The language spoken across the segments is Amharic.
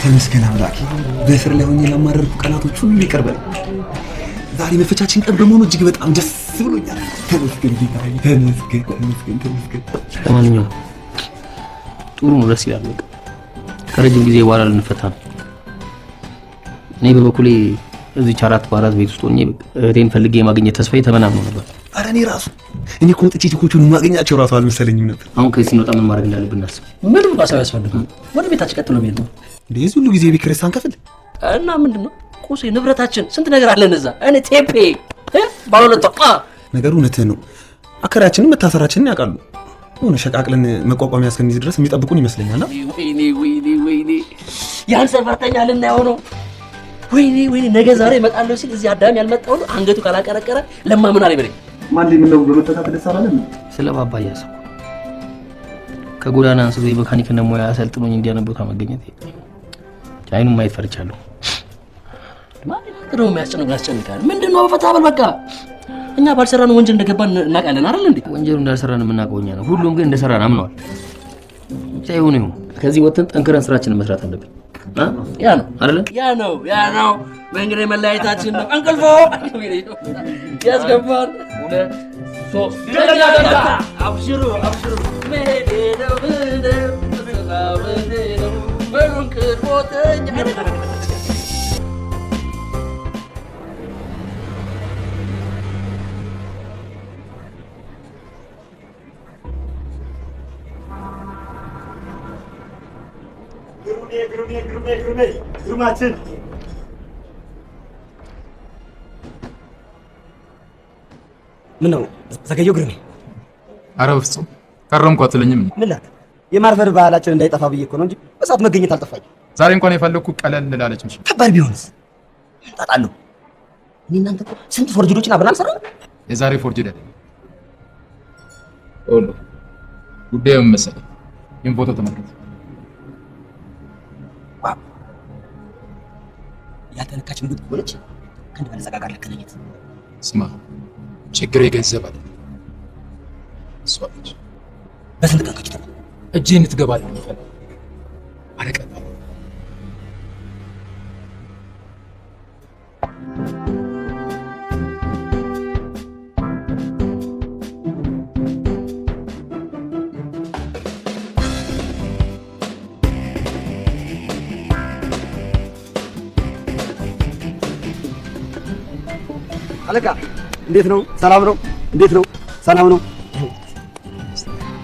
ተመስገን አምላኬ። በእስር ላይ ሆኜ ለማደርኩ ቀናቶች ሁሉ ይቅር በለኝ። ዛሬ መፈቻችን ቀን በመሆኑ እጅግ በጣም ደስ ብሎኛል። ተመስገን ጌታዬ፣ ተመስገን። ለማንኛውም ጥሩ ነው፣ ደስ ይላል። በቃ ከረጅም ጊዜ በኋላ ልንፈታ ነው። እኔ በበኩሌ እዚህ ቻራት ባራት ቤት ውስጥ ሆኜ እህቴን ፈልጌ የማግኘት ተስፋዬ ተመናምኖ ነበር። ኧረ እኔ እኮ ጥጪ ቺኮቹን ማግኛቸው ራሱ አልመሰለኝም ነበር። አሁን ከዚህ ስንወጣ ምን ማድረግ እንዳለብን እናስብ። ምንም ባሳብ ያስፈልጋል። ወደ ቤታችን ቀጥሎ ቤት ነው እንዴ? እዚህ ሁሉ ጊዜ ቤት ኪራይ ሳንከፍል እና ምንድነው ቁሴ ንብረታችን ስንት ነገር አለን እዛ። እኔ ቴፔ ባለሁለት ነገሩ እውነትህን ነው። አከራችንን መታሰራችንን ያውቃሉ። ሆነ ሸቃቅለን መቋቋሚያ እስከሚይዝ ድረስ የሚጠብቁን ይመስለኛል። ወይኔ ያን ሰፈርተኛ ልናየው ነው። ወይኔ ነገ ዛሬ እመጣለሁ ሲል እዚህ አዳም ያልመጣው አንገቱ ካላቀረቀረ ለማምን አለ ይበለኝ። ማን ላይ ምን ነው በመተካከል ደስ አላለም? ስለ ባባ ያሰው ከጎዳና አንስቶ የመካኒክና ሙያ አሰልጥኖኝ እንዲያነቦታ መገኘት አይኑን ማየት ፈርቻለሁ። ነው የሚያስጨንቃል። ምንድነው በፈታ በል በቃ እኛ ባልሰራነው ወንጀል እንደገባን እናውቃለን አይደል እንዴ? ወንጀሉ እንዳልሰራን የምናውቀው እኛ ነው። ሁሉም ግን እንደሰራን አምነዋል። ሳይሆን ከዚህ ወጥተን ጠንክረን ስራችንን መስራት አለብን። ያ ነው አይደል? ያ ነው መንገድ መለያየታችን ነው። እንቅልፎ ያስገባል። 2 3 አብሽሩ መሄደው በሩንክር ሞተኛ ግሩማችን ምን ነው ዘገየው? ግርሜ ኧረ በፍፁም ከረምኩ አትለኝም። ምን ላክ የማርፈር ባህላችን እንዳይጠፋ ብዬ እኮ ነው እንጂ በሰዓት መገኘት አልጠፋኝ። ዛሬ እንኳን የፈለኩ ቀለል ላለች ምሽ ከባድ ቢሆንስ እንጣጣለሁ። እኔ እናንተ እኮ ስንት ፎርጅዶችን አብረን አልሰራን። የዛሬ ፎርጅድ አይደል ኦሎ ጉዳዩ መሰለኝ። ይሄን ፎቶ ተመልከት። ያተነካች ምግብ ሆነች ከእንደ ባለጸጋ ጋር ለከለኝት። ስማ ችግሬ ገንዘብ አይደል እሷ ልጅ በስንት ቀን ከችተ እጄን ትገባለህ ነው አረቀጣ አለቃ እንዴት ነው? ሰላም ነው? እንዴት ነው? ሰላም ነው?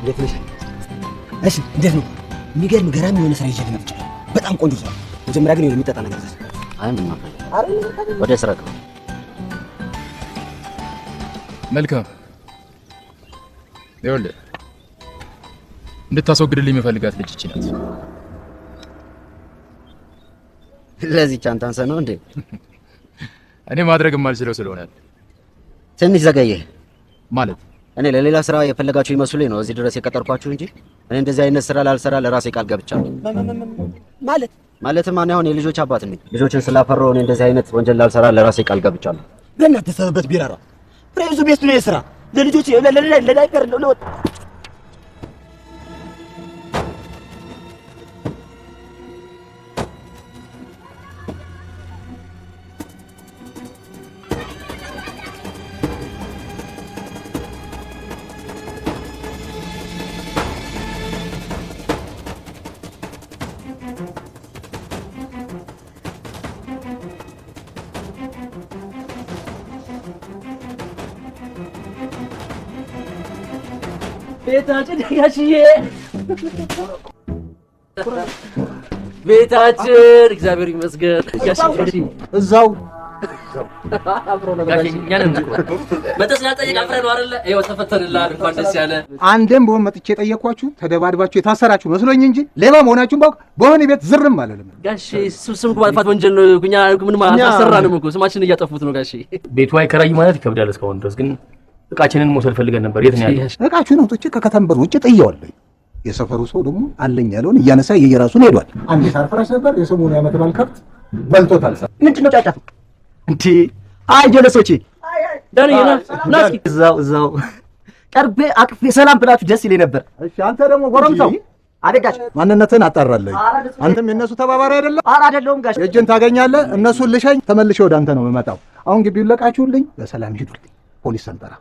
እንዴት ነሽ? እሺ እንዴት ነው? የሚገርም ገራሚ የሆነ ስራ ይዤ መጥቻለሁ። በጣም ቆንጆ ስራ። መጀመሪያ ግን የሚጠጣ ነገር ዘዝ ወደ ስራ ነው። መልካም ይኸውልህ እንድታስወግድልኝ የምፈልጋት ልጅ እቺ ናት። ለዚህ ቻንታንሰ ነው እንዴ? እኔ ማድረግ የማልችለው ስለሆነ ትንሽ ዘገየ ማለት እኔ ለሌላ ስራ የፈለጋችሁ ይመስሉኝ ነው እዚህ ድረስ የቀጠርኳችሁ እንጂ እኔ እንደዚህ አይነት ስራ ላልሰራ ለራሴ ቃል ገብቻለሁ። ማለትም ማን ያሁን የልጆች አባት ነኝ። ልጆችን ስላፈራው እኔ እንደዚህ አይነት ወንጀል ላልሰራ ለራሴ ቃል ገብቻለሁ። በእናትህ ተሰበበት ቢራራ ፍሬዙ ቤስቱ ነው የስራ ለልጆች ለዳይፐር ለወጥ ቤታችን ጋሽዬ ቤታችን እግዚአብሔር ይመስገን። ጋሽዬ እዛው አብሮ ነው መተስ ያጠይቅ አፍረን ነው አይደለ? ይኸው ተፈተንልሃል። እንኳን ደስ ያለ። አንዴም በሆነ መጥቼ ጠየቅኳችሁ ተደባድባችሁ የታሰራችሁ መስሎኝ እንጂ ሌባ መሆናችሁን ባውቅ በሆነ ቤት ዝርም አለለም። ጋሼ ስም እኮ ማጥፋት ወንጀል ነው። እኛ ምንም አልሰራንም እኮ ስማችንን እያጠፉት ነው ጋሼ። ቤቱ አይከራይ ማለት ይከብዳል። እስካሁን ድረስ ግን እቃችንን መውሰድ ፈልገን ነበር። የት ነው ያለው? እቃችሁን አውጥቼ ከከተምበር ውጭ ጥየዋለሁ። የሰፈሩ ሰው ደግሞ አለኝ ያለውን እያነሳ የየራሱን ሄዷል። አንዴ ሳርፈራሽ ነበር የሰሞኑ ዓመት በዓል ከብት በልቶታል። ምንድነው ጫጫ እንዴ? አይ ጀለሶቼ ዳንኤል ናስኪ እዛው ቀርቤ አቅፌ ሰላም ብላችሁ ደስ ይለኝ ነበር። እሺ አንተ ደግሞ ጎረምሳው አደጋሽ ማንነትን አጣራለሁ። አንተም የነሱ ተባባሪ አይደለም? ኧረ አይደለሁም ጋሽ። እጅን ታገኛለህ። እነሱን ልሸኝ ተመልሼ ወደ አንተ ነው የምመጣው። አሁን ግቢውን ለቃችሁልኝ፣ በሰላም ሂዱልኝ። ፖሊስ ሰንጠራ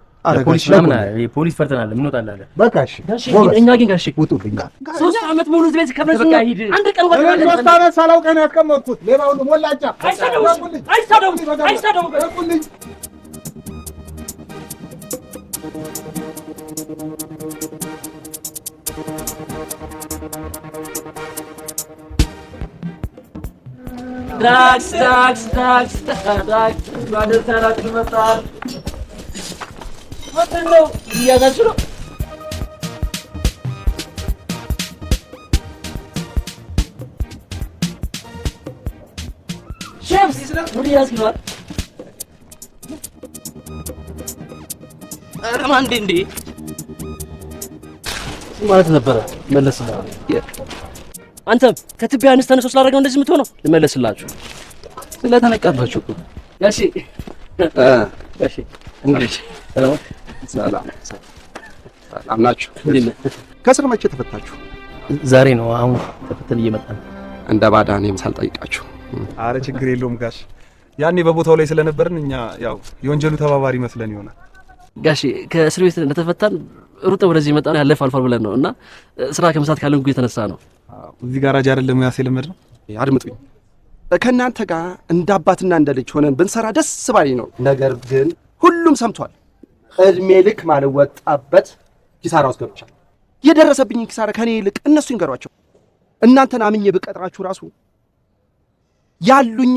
ፖሊስ ለምን ፖሊስ ፈርተናል እንወጣለን። በቃ እሺ እኛ ግን ጋሽ ውጡልኝ። 3 ዓመት ሙሉ እዚህ ቤት ከመዝና አንድ ቀን ወደ 3 ዓመት ሳላውቅ ነው ያስቀመጥኩት። ሌባ ሁሉ ሞላጫ። አይሳደቡ ዳክስ ባደረታችሁ መጣል ወጥነው እያዛችሁ ነው። ሼፍስ ወዲህ ያስገባል። ኧረ ማን እንዴ ማለት ነበረ መለስልህ። አንተም ከትቢያ አንስት ተነሶ ስላደረገው እንደዚህ የምትሆነው ልመለስላችሁ ስለተነቀባችሁ እኮ ጋሺ እንግዲህ ሰላም ናችሁ? ከስር መቼ ተፈታችሁ? ዛሬ ነው። አሁን ተፈተን እየመጣን እንደ ባዳ እኔም ሳልጠይቃችሁ። አረ ችግር የለውም ጋሽ፣ ያኔ በቦታው ላይ ስለነበርን እኛ ያው የወንጀሉ ተባባሪ መስለን ይሆናል። ጋሺ ከእስር ቤት እንደተፈታን ሩጥ ወደዚህ መጣን ያለፈ አልፏል ብለን ነው እና ስራ ከመስራት ካለን ጉ የተነሳ ነው። እዚህ ጋራጅ አይደለም ያሴ ለመድ ነው። አድምጡኝ፣ ከእናንተ ጋር እንደ አባትና እንደ ልጅ ሆነን ብንሰራ ደስ ባይ ነው። ነገር ግን ሁሉም ሰምቷል። እድሜ ልክ ማልወጣበት ኪሳራ ውስጥ ገብቻለሁ። የደረሰብኝ ኪሳራ ከኔ ይልቅ እነሱ ይንገሯቸው። እናንተን አምኜ ብቀጥራችሁ ራሱ ያሉኝ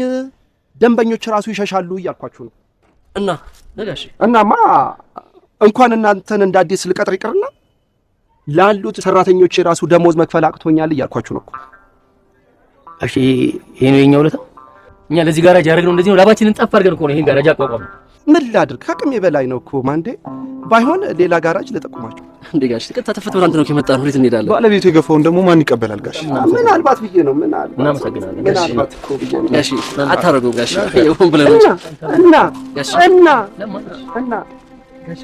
ደንበኞች ራሱ ይሸሻሉ እያልኳችሁ ነው። እና ነጋሽ እናማ እንኳን እናንተን እንደ አዲስ ልቀጥር ይቅርና ላሉት ሰራተኞች ራሱ ደሞዝ መክፈል አቅቶኛል እያልኳችሁ ነው። እሺ ይሄ ነው የኛ ውለታ። እኛ ለዚህ ጋራጅ ያደረግነው እንደዚህ ነው። ላባችንን ጠፍ አድርገን እኮ ነው ይሄን ጋራጅ አቋቋም። ምን ላድርግ? ከአቅሜ በላይ ነው እኮ ማንዴ። ባይሆን ሌላ ጋራጅ ልጠቁማችሁ። እንዴ ጋሽ ተቀጣ ተፈተው አንተ ነው ከመጣን ወዴት እንሄዳለን? ባለቤቱ የገፋውን ደግሞ ማን ይቀበላል ጋሽ? ምናልባት ብዬ ነው። ምናልባት እናመሰግናለን ምናልባት እኮ ብዬ ነው። ጋሽ አታረገው ጋሽ ይሁን ብለን እና ጋሽ እና ጋሽ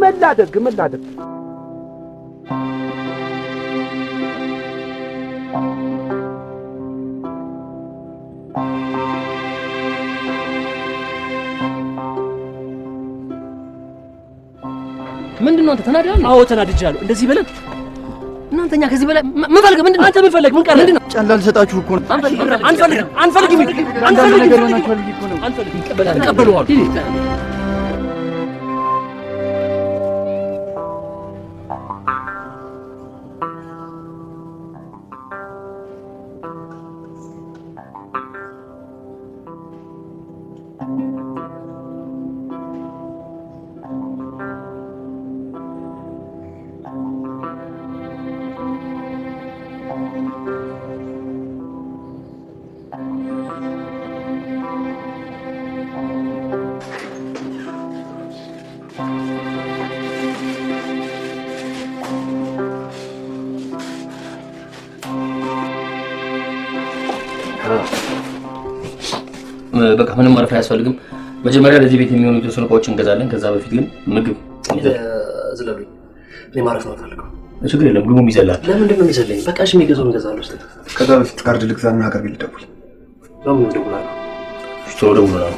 ምን ላድርግ? ምንድነው አንተ ተናደሃል? አዎ ተናድጃለሁ። እንደዚህ በለን እናንተኛ ከዚህ በላይ ምን ፈልገህ? ምንድነው አንተ ምን ፈልገህ? ምን ቀረ? ምንድነው ጫላ ልሰጣችሁ እኮ ነው። አንፈልግም። ይቀበለዋል። በቃ ምንም ማረፍ አያስፈልግም። መጀመሪያ ለዚህ ቤት የሚሆኑ የተወሰኑ እቃዎችን እንገዛለን። ከዛ በፊት ግን ምግብ ዝለሉኝ። እኔ ማረፍ ነው የምፈልገው። ችግር የለም ግቡም ይዘላል። ለምንድን ነው የሚዘለኝ? በቃ እሺ የሚገዛውን እንገዛለን። እስቲ ከዛ በፊት ካርድ ልግዛና ሀገር ቤት ልደውል። ለምን ደውላለሁ? ቶሎ ደውላለሁ።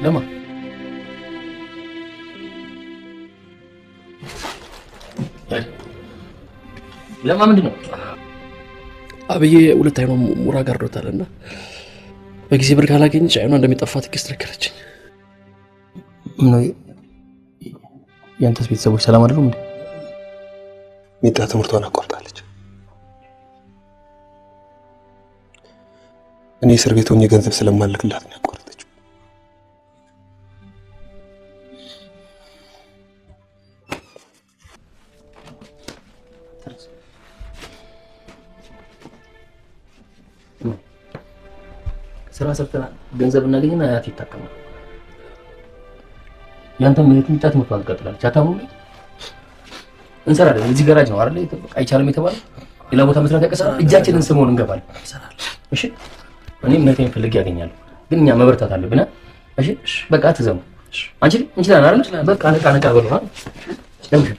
ለማ ለማ ምንድን ነው? አብዬ ሁለት አይኗ ሙራ ጋርዶታልና በጊዜ ብር ካላገኘች አይኗ እንደሚጠፋ ትግስት ነገረችኝ። ምን ያንተስ ቤተሰቦች ሰላም አይደሉም እንዴ? ሚጣ ትምህርቷን አቋርጣለች። እኔ እስር ቤት ሆኜ ገንዘብ ስለማልክላት ነው ያቋረጠችው። ሰርተናል ገንዘብ እናገኝና አያት ይታከማል። ያንተም የትምጣ ትምህርት ትቀጥላለች። አታምሩ እንሰራለን። እዚህ ገራጅ ነው አይደል? አይቻልም የተባለው ሌላ ቦታ መስራት ያቀሳል። እጃችንን ስሞን እንገባለን። እሺ እኔም መቴን ፈልግ ያገኛለሁ፣ ግን እኛ መበርታት አለብን። እሺ በቃ አትዘሙ። አንቺ እንችላለን አይደል? በቃ ነቃ በሉ አ ለምን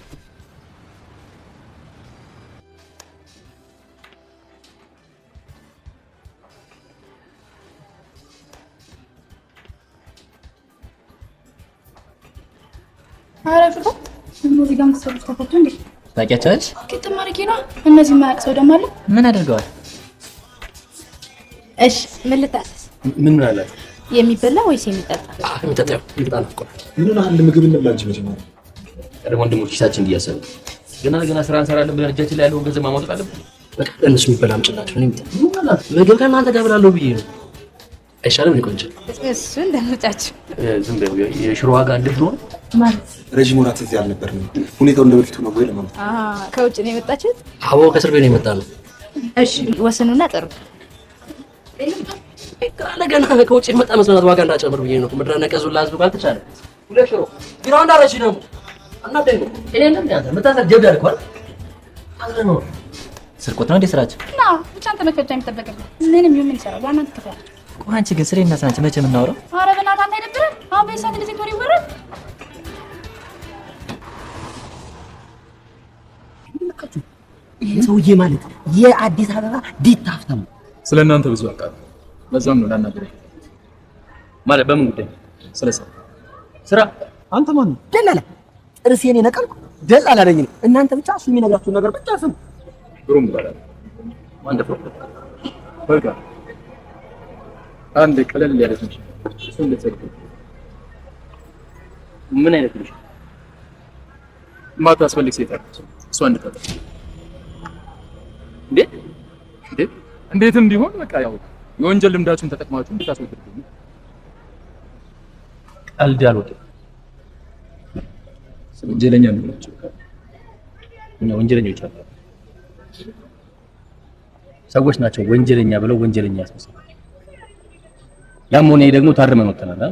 አረፍኩ እነዚህ ጋር መሰሉት ተፈቱ እንዴ? ታውቂያቸዋለሽ? ግጥም አድርጌ ነው። እነዚህ ማያውቅ ሰው ደግሞ አለ። ምን አድርገዋል? እሺ ምን ልታዘዝ? ምን አላት? የሚበላ ወይስ የሚጠጣ? የሚጠጣው ይጣና እኮ ምን አለ ምግብ እንብላችሁ መጀመሪያ። ቀደም ወንድሞች ኪሳችን እንዲያሰቡ ገና ስራ እንሰራለን ብለን እጃችን ላይ ያለውን ገንዘብ ማውጣት አለብን። በቃ እነሱ የሚበላ አምጪላቸው። እኔ ምግብ ከእናንተ ጋር ብላለሁ ብዬ ነው። አይሻልም? እኔ ቆንጆ እሱ እንደምጫችሁ ዝም በይው። የሽሮ ዋጋ እንዴት ነው ማለት? ረጅም ወራት እዚህ አልነበርንም። ሁኔታው እንደበፊቱ ነው ወይ ለማለት? ከውጭ ነው የመጣችሁት? አዎ ከእስር ቤት ነው የመጣ ነው። እሺ ወስኑና ጥሩ ገና ከውጭ የመጣ መስሎናት ዋጋ እንዳጨምር ብዬ ነው። ምድረ ነቀዙላ ህዝብ ባልተቻለ ሁለት ሽሮ ቢራው እንዳለች ደግሞ አናደኝ ነው። እኔ እንደም ያንተ መታሰር ጀብድ አልኳል። አዝነው ስርቆት ነው እንደ ስራችሁ ና ብቻ አንተ መከብቻ የሚጠበቅብህ ምንም ይሁን ምን ይሰራል። ዋናው ትከፍል። ቆይ አንቺ ግን ስሬና ሳንቺ መቼ የምናወራው? ኧረ በእናትህ አንተ አይደብርም? አሁን በሰዓት እንደዚህ ወሬ ይወራል። ይሄ ሰውዬ ማለት የአዲስ አበባ ዲታ ሀብታም። ስለእናንተ ብዙ አውቃለሁ። በዛም ነው ላናገረኝ ማለት። በምን ጉዳይ? ስለ ስራ። አንተ ማን ነው? ደላላ። ጥርሴን የነቀልኩ ደላላ ነኝ። እናንተ ብቻ እሱ የሚነግራችሁን ነገር ብቻ ስሙ። ግሩም ይባላል። ወንደፍሮ በቃ አንድ ቀለል ያለች ነች። እሱ እንደተሰጠ ምን አይነት ልጅ ማታስፈልግ ሴት አለች። እሷ እንድታጠ እንዴትም ቢሆን በቃ ያው የወንጀል ልምዳችሁን ተጠቅማችሁ እንድታስወግዱ። ቀልድ አልወድም። ወንጀለኛ ነው። እኛ ወንጀለኞች አሉ። ሰዎች ናቸው ወንጀለኛ ብለው ወንጀለኛ ያስመስላሉ። ያም ሆነ ደግሞ ታርመን ወጥተናል።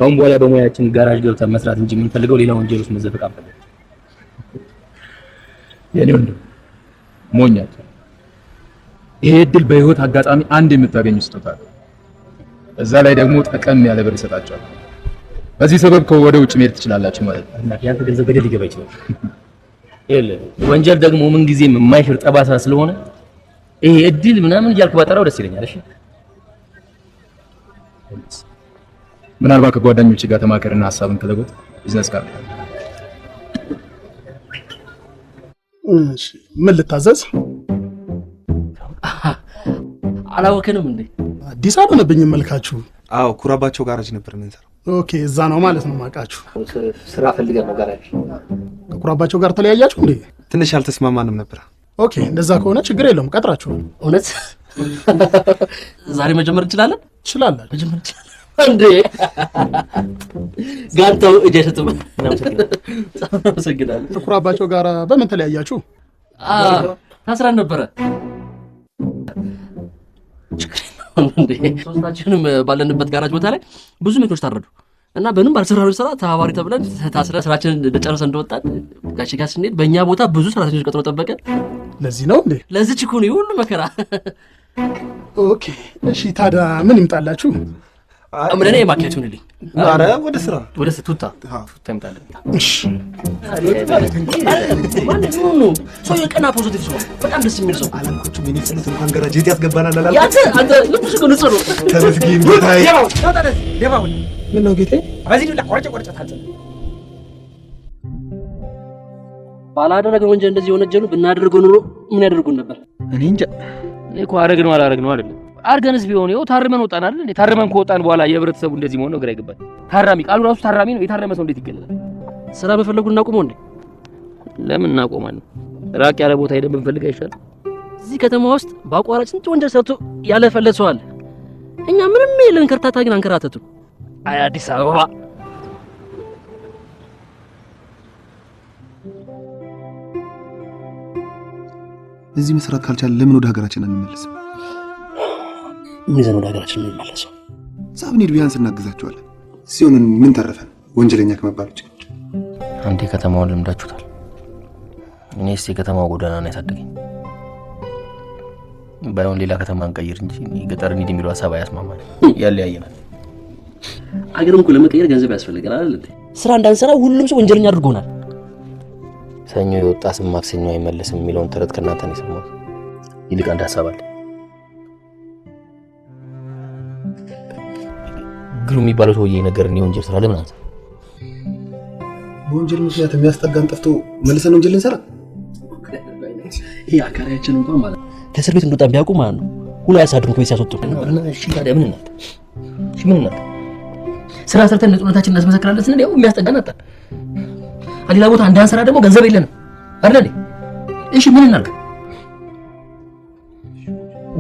ከአሁን በኋላ በሙያችን ጋራጅ ገብተን መስራት እንጂ የምንፈልገው ሌላ ወንጀል ውስጥ መዘፈቅ አንፈልግም። የኔ ወንድም ሞኛት። ይሄ እድል በህይወት አጋጣሚ አንድ የምታገኙ ስጦታ ነው። እዛ ላይ ደግሞ ጠቀም ያለ ብር ይሰጣቸዋል። በዚህ ሰበብ ወደ ውጭ መሄድ ትችላላችሁ ማለት ነው። እና ያንተ ገንዘብ ገደል ሊገባ ይችላል። ወንጀል ደግሞ ምን ጊዜም የማይሽር ጠባሳ ስለሆነ ይሄ እድል ምናምን እያልኩ ባጠራው ደስ ይለኛል። እሺ ምናልባት ከጓደኞች ጋር ተማከርና ሐሳብን ከለወጥ ቢዝነስ ካርድ። እሺ ምን ልታዘዝ? አላወከንም እንዴ? አዲስ አልሆነብኝ መልካችሁ። አዎ ኩራባቸው ጋራጅ ነበር የምንሰራው። ኦኬ እዛ ነው ማለት ነው ማውቃችሁ። ስራ ፈልገን ነው ጋራጅ። ከኩራባቸው ጋር ተለያያችሁ እንዴ? ትንሽ አልተስማማንም ነበር። ኦኬ እንደዛ ከሆነ ችግር የለውም ቀጥራችሁ። እውነት ዛሬ መጀመር እንችላለን? ትችላላችሁ። መጀመር እንችላለን እንዴ? ጋንታው እጀተም እናመሰግናለን። ከኩራባቸው ጋር በምን ተለያያችሁ? ታስራን ነበረ። እንዴ ሶስታችንም ባለንበት ጋራጅ ቦታ ላይ ብዙ መኪኖች ታረዱ እና በንም ባልሰራነው ስራ ተባባሪ ተብለን ታስረን ስራችንን እንደጨረሰን እንደወጣን ጋሽ ጋር ስንሄድ በእኛ ቦታ ብዙ ሰራተኞች ቀጥሮ ጠበቀን። ለዚህ ነው እንዴ? ለዚህ እኮ ነው ሁሉ መከራ። ኦኬ እሺ ታዲያ ምን ይምጣላችሁ? ምን እኔ ማኪያቱ ነኝ። ኧረ ወደ ስራ ቱታ ይምጣልን። እሺ ማለት ነው ሰው የቀና ፖዚቲቭ ሰው በጣም ደስ የሚል ሰው አላልኩችም? እኔ ስንት እንኳን ጋራጅ የት ያስገባናል አላልኩ? አንተ ልብስ እኮ ንጹህ ነው። ተመስገን ጌታዬ። ምን ነው ጌታዬ? ባላደረግን ወንጀል እንደዚህ የወነጀሉ ብናደርገው ኑሮ ምን ያደርጉን ነበር? እኔ እንጃ። እኔ እኮ አረግነው አላረግነው አይደለም። አርገንስ ቢሆን ይኸው ታርመን ወጣን አይደል? ታርመን ከወጣን በኋላ የህብረተሰቡ እንደዚህ መሆን ነው ግራ ይገባል። ታራሚ ቃሉ ራሱ ታራሚ ነው። የታረመ ሰው እንዴት ይገለላል? ስራ በፈለጉ እናቆመው እንዴ? ለምን እናቆማለን? ራቅ ያለ ቦታ ሄደን ብንፈልግ አይሻልም? እዚህ ከተማ ውስጥ በአቋራጭ ስንት ወንጀል ሰርቶ ያለፈለት ሰው አለ። እኛ ምንም የለን ከርታታ ግን አንከራተቱ። አይ አዲስ አበባ እዚህ መስራት ካልቻለ ለምን ወደ ሀገራችን አንመለስም? ምን ይዘን ወደ ሀገራችን የምንመለሰው? ሳብኒድ ቢያንስ እናግዛቸዋለን። ሲሆንን ምን ተረፈን ወንጀለኛ ከመባል ውጭ። አንዴ ከተማውን ልምዳችሁታል። እኔስ የከተማው ጎዳና ነው ያሳደገኝ። ባይሆን ሌላ ከተማ እንቀይር እንጂ ገጠር እንሂድ የሚለው ሀሳብ አያስማማል። ያለያየናል። አገርም እኮ ለመቀየር ገንዘብ ያስፈልጋል አይደል እንዴ? ስራ እንዳንሰራ ሁሉም ሰው ወንጀለኛ አድርጎናል። ሰኞ የወጣ ስም ማክሰኞ አይመለስም የሚለውን ተረት ከእናንተ ነው የሰማሁት። ይልቅ አንድ ሀሳብ አለ። ግሩ የሚባለው ሰውዬ ነገርን የወንጀል ስራ ለምን አንተ? በወንጀል ምክንያት የሚያስጠጋን ጠፍቶ መልሰን ወንጀል እንሰራ? ይሄ አካሪያችን እንኳን ማለት ከእስር ቤት እንደወጣን ቢያውቁ ማለት ነው ሁሉ አያሳድሩን ከቤት ሲያስወጡ። እሺ ታዲያ ምን እናድርግ? እሺ ምን እናድርግ? ስራ ሰርተን ንጹህነታችንን እናስመሰክራለን ስንል ያው የሚያስጠጋን አጣን። ሌላ ቦታ እንዳንሰራ ደግሞ ገንዘብ የለንም አይደል? እሺ ምን እናድርግ?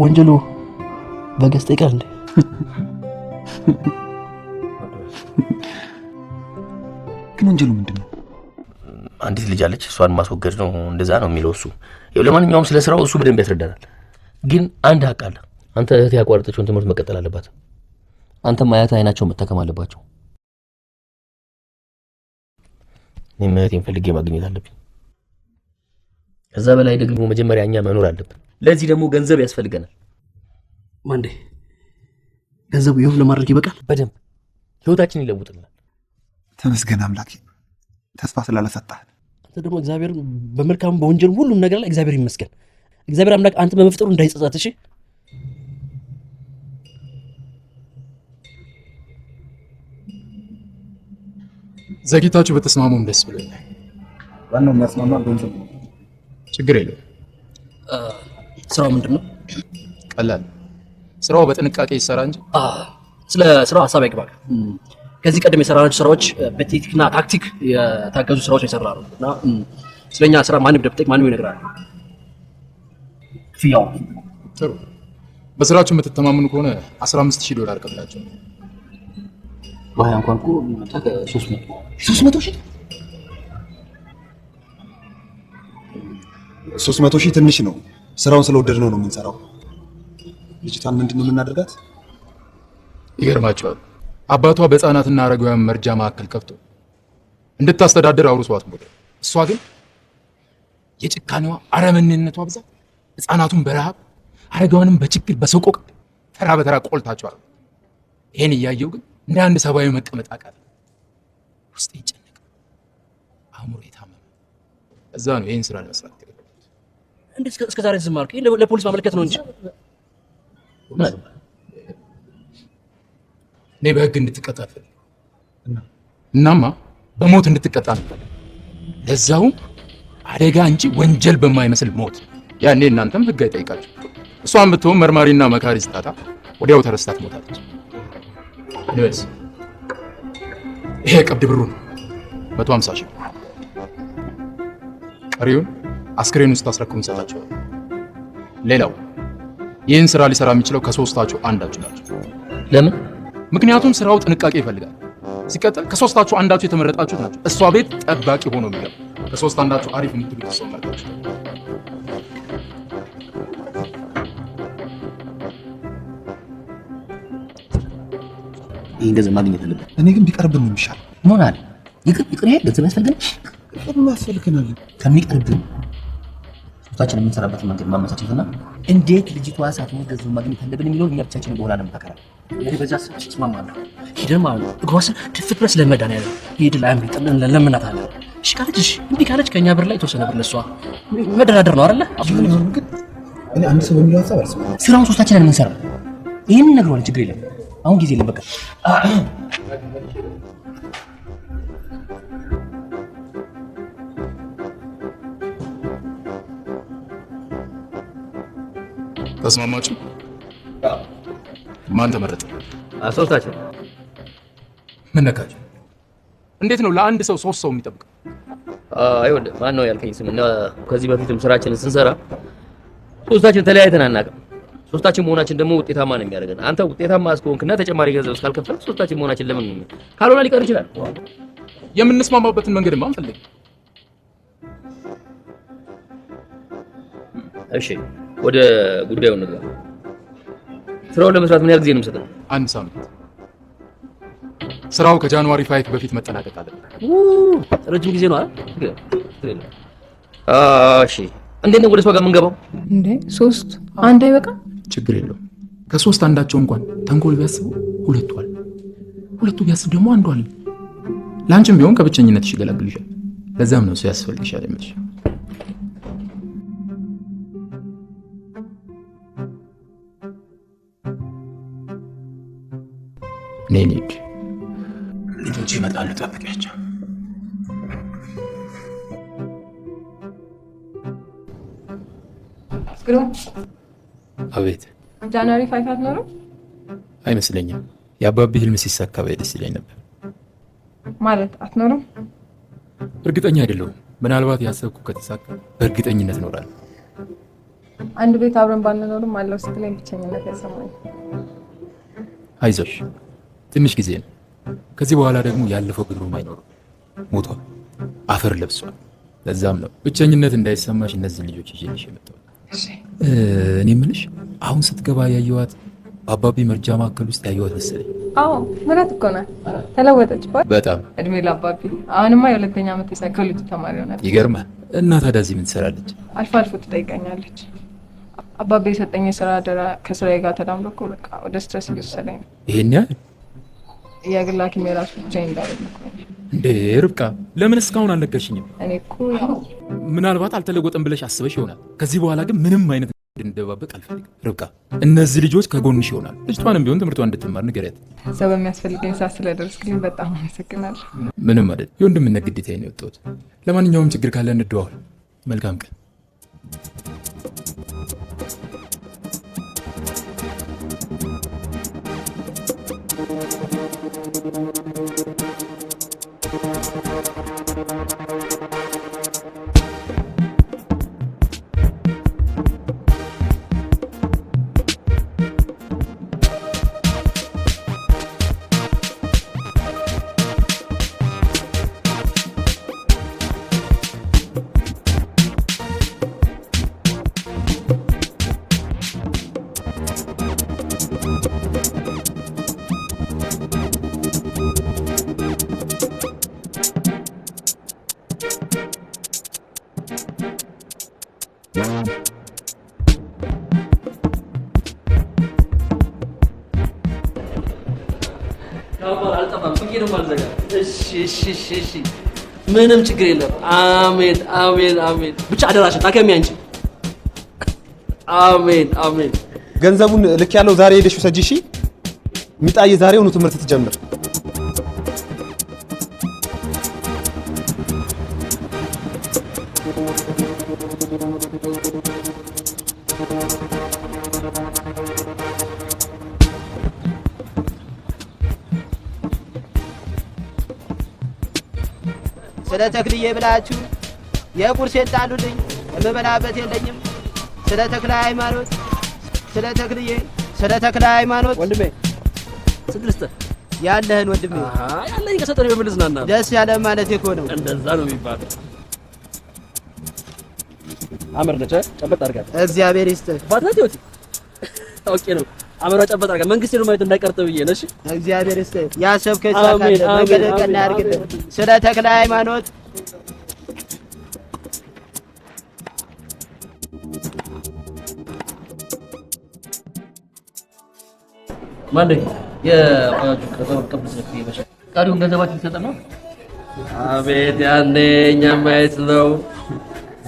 ወንጀሉ በገዝታ ይቀር እንዴ? ግን ወንጀሉ ምንድነው? አንዲት ልጅ አለች፣ እሷን ማስወገድ ነው። እንደዛ ነው የሚለው እሱ። ይኸው ለማንኛውም ስለ ስራው እሱ በደንብ ያስረዳናል። ግን አንድ ሀቅ አለ። አንተ እህት ያቋረጠችውን ትምህርት መቀጠል አለባት። አንተም አያትህ አይናቸውን መታከም አለባቸው። እኔም እህቴን ፈልጌ ማግኘት አለብኝ። ከዛ በላይ ደግሞ መጀመሪያ እኛ መኖር አለብን። ለዚህ ደግሞ ገንዘብ ያስፈልገናል። ማንዴ ገንዘቡ ይሁን ለማድረግ ይበቃል። በደንብ ህይወታችን ይለውጥልናል። ተመስገን አምላኬ፣ ተስፋ ስላላሰጣህ። አንተ ደግሞ እግዚአብሔር በመልካም በወንጀል ሁሉም ነገር ላይ እግዚአብሔር ይመስገን። እግዚአብሔር አምላክ አንተ በመፍጠሩ እንዳይጸጸት። እሺ ዘግይታችሁ በተስማሙም ደስ ብሎኛል። ዋናው የሚያስማማ ገንዘብ ነው። ችግር የለውም። ስራው ምንድን ነው? ቀላል። ስራው በጥንቃቄ ይሰራ እንጂ ስለ ስራው ሀሳብ አይግባል። ከዚህ ቀደም የሰራናቸው ስራዎች በቴክኒክና ታክቲክ የታገዙ ስራዎች የሰራነው እና ስለኛ ስራ ማንም ደብጠቅ ማንም ይነግራል። ክፍያው ጥሩ። በስራችሁ የምትተማመኑ ከሆነ $15,000 ከፍላችሁ ባያ እንኳን እኮ 300,000 300,000 ትንሽ ነው። ስራውን ስለወደድነው ነው የምንሰራው። ልጅቷን ምንድነው የምናደርጋት? ይገርማችኋል። አባቷ በህፃናትና አረጋውያን መርጃ ማዕከል ከፍቶ እንድታስተዳድር አውርሷት ሞተ። እሷ ግን የጭካኔዋ አረመኔነቷ ብዛት ህፃናቱን በረሃብ አረጋውያንም በችግር በሰቆቅ ተራ በተራ ቆልታቸዋል። ይሄን እያየው ግን እንደ አንድ ሰብአዊ መቀመጥ አቃተኝ። ውስጤ ይጨነቅ፣ አእምሮ የታመመ። እዛ ነው ይሄን ስራ ለመስራት ከገባሁት። እንዴት እስከ ዛሬ ዝም አልክ? ለፖሊስ ማመልከት ነው እንጂ እኔ በህግ እንድትቀጣ ፈልግ እናማ በሞት እንድትቀጣ ነው። ለዛውም አደጋ እንጂ ወንጀል በማይመስል ሞት። ያኔ እናንተም ህግ አይጠይቃችሁ። እሷን ብትሆን መርማሪና መካሪ ስታጣ ወዲያው ተረስታ ትሞታለች። እኔስ ይሄ ቀብድ ብሩ ነው 150,000። ቀሪውን አስክሬን ውስጥ አስረክቡ እንሰጣቸዋለን። ሌላው ይህን ስራ ሊሰራ የሚችለው ከሶስታችሁ አንዳችሁ ናቸው። ለምን? ምክንያቱም ስራው ጥንቃቄ ይፈልጋል። ሲቀጥል ከሶስታችሁ አንዳችሁ የተመረጣችሁት ናቸው። እሷ ቤት ጠባቂ ሆኖ የሚገባ ከሶስት አንዳችሁ አሪፍ የምትሉት ሰው መርጣችሁ። ይህን ገንዘብ ማግኘት አለብን። እኔ ግን ቢቀርብን ነው የሚሻለው። ምን አለ? ይቅር ይሄ ገንዘብ ያስፈልገን። ምን ያስፈልገናል? ከሚቀርብን ሶስታችን የምንሰራበትን መንገድ ማመቻቸትና እንዴት ልጅቷ ሳትሞት ገንዘብ ማግኘት አለብን የሚለውን እኛ ብቻችን በኋላ ለምታከራል። እኔ በዛ እስማማለሁ። ሂደን ማለት ነው እግሯ ስር ድፍት ብለስ ለመድኃኒዓለም ሂድ ላይ አምልጠን ለምናታለን። እሺ ካለች እሺ፣ እምቢ ካለች ከእኛ ብር ላይ የተወሰነ ብር ለሷ መደራደር ነው አይደለ? ግን እኔ አንድ ሰው በሚለው ሀሳብ አልሰማም። ስራውን ሶስታችንን የምንሰራው ይህንን ነግረዋል። ችግር የለም። አሁን ጊዜ የለም። በቃ ተስማማችሁ? ማን ተመረጠ? ሶስታችን። ምን ነካችሁ? እንዴት ነው ለአንድ ሰው ሶስት ሰው የሚጠብቀው? አይወልም። ማን ነው ያልከኝ ስም? እና ከዚህ በፊትም ስራችንን ስንሰራ ሶስታችን ተለያይተን አናውቅም። ሶስታችን መሆናችን ደግሞ ውጤታማ ነው የሚያደርገን። አንተ ውጤታማ እስከሆንክና ተጨማሪ ገንዘብ እስካልከፈል ሶስታችን መሆናችን ለምን ካልሆነ ሊቀር ይችላል። የምንስማማበትን መንገድማ አንፈልግ። እሺ ወደ ጉዳዩ እንግባ። ስራውን ለመስራት ምን ያህል ጊዜ ነው የምሰጠው? 1 ሳምንት። ስራው ከጃንዋሪ 5 በፊት መጠናቀቅ አለበት። ረጅም ጊዜ ነው አይደል? እሺ እንዴት ነው ወደ እሷ ጋር የምንገባው? እንዴ 3 1 አይበቃም? ችግር የለውም። ከ3 አንዳቸው እንኳን ተንኮል ቢያስቡ ሁለቱ ቢያስብ ደግሞ አንዱ አለ። ላንቺም ቢሆን ከብቸኝነትሽ ይገላግልሻል። ለዛም ነው ሰው ያስፈልግሻል የምልሽ። ኔኒድ ልጆች ይመጣሉ፣ ጠብቂያቸው። ግሩም። አቤት። ጃንዋሪ 5 አትኖርም? አይመስለኝም። የአባቢ ህልም ሲሳካ ደስ ይለኝ ነበር። ማለት አትኖርም? እርግጠኛ አይደለሁም። ምናልባት ያሰብኩ ከተሳካ በእርግጠኝነት እኖራለሁ። አንድ ቤት አብረን ባንኖርም አለው ስትለኝ ብቸኝነት ያሰማኝ። አይዞሽ፣ ትንሽ ጊዜ ነው። ከዚህ በኋላ ደግሞ ያለፈው ግሩም አይኖርም። ሞቷል፣ አፈር ለብሷል። ለዛም ነው ብቸኝነት እንዳይሰማሽ እነዚህ ልጆች ይዤልሽ የመጣሁት። እኔ የምልሽ አሁን ስትገባ ያየኋት አባቢ መርጃ ማዕከል ውስጥ ያየኋት መሰለኝ። አዎ ምራት እኮ ናት። ተለወጠች በጣም። እድሜ ለአባቢ። አሁንማ የ2ኛ ዓመት የሳይኮሎጂ ተማሪ ሆናለች። ይገርማል። እና ታዲያ እዚህ ምን ትሰራለች? አልፎ አልፎ ትጠይቀኛለች። አባቢ የሰጠኝ የስራ አደራ ከስራዬ ጋር ተዳምሮ እኮ በቃ ወደ ስትረስ እየወሰደኝ ነው። ይሄን ያህል? የግል ሐኪም የራሱ ብቻዬን እንዳደረኩ እንዴ? ርብቃ ለምን እስካሁን አልነገርሽኝም? እኔ እኮ ምናልባት አልተለወጠም ብለሽ አስበሽ ይሆናል። ከዚህ በኋላ ግን ምንም አይነት እንድንደባበቅ አልፈልግም። ርብቃ እነዚህ ልጆች ከጎንሽ ይሆናል። ልጅቷንም ቢሆን ትምህርቷን እንድትማር ንገሪያት። ሰው በሚያስፈልገኝ ሰዓት ስለደረስክልኝ በጣም አመሰግናለሁ። ምንም አይደል። የወንድምነት ግዴታዬ ነው የወጣሁት። ለማንኛውም ችግር ካለ እንደዋወል። መልካም ቀን። ምንም ችግር የለም። አሜን አሜን አሜን። ብቻ አደራሽን ታከሚ አንቺ። አሜን አሜን። ገንዘቡን ልክ ያለው ዛሬ ሄደሽ ውሰጂ። እሺ ሚጣዬ ዛሬውኑ ትምህርት ትጀምር። ስለ ተክልዬ ብላችሁ የቁርሴን ጣሉልኝ፣ የምበላበት የለኝም። ስለ ተክለ ሃይማኖት፣ ስለ ተክልዬ፣ ስለ ተክለ ሃይማኖት ወንድሜ ስትልስተ ያለህን ወንድሜ ያለኝ ከሰጠኝ በምልዝናና ደስ ያለ ማለት እኮ ነው። እንደዛ ነው የሚባለው። አመር ነች ጨበጥ አድርጋ እግዚአብሔር ይስጥህ። ባታት ይወጪ ኦኬ ነው። አመራ ጨበጥ አድርጋ መንግስት ነው ማለት እንዳይቀርጠው ብዬ ነው። እሺ እግዚአብሔር ይስጥህ። ያሰብከው ይሳካል። መንገድ ቀና ያድርግልህ። ስለ ተክለ ሃይማኖት ማንዴ የባጁ ከተወቀብስ ነው ይበሻ ቃሪውን ገንዘባችን ይሰጠና አቤት ያኔ እኛ ማየት ነው።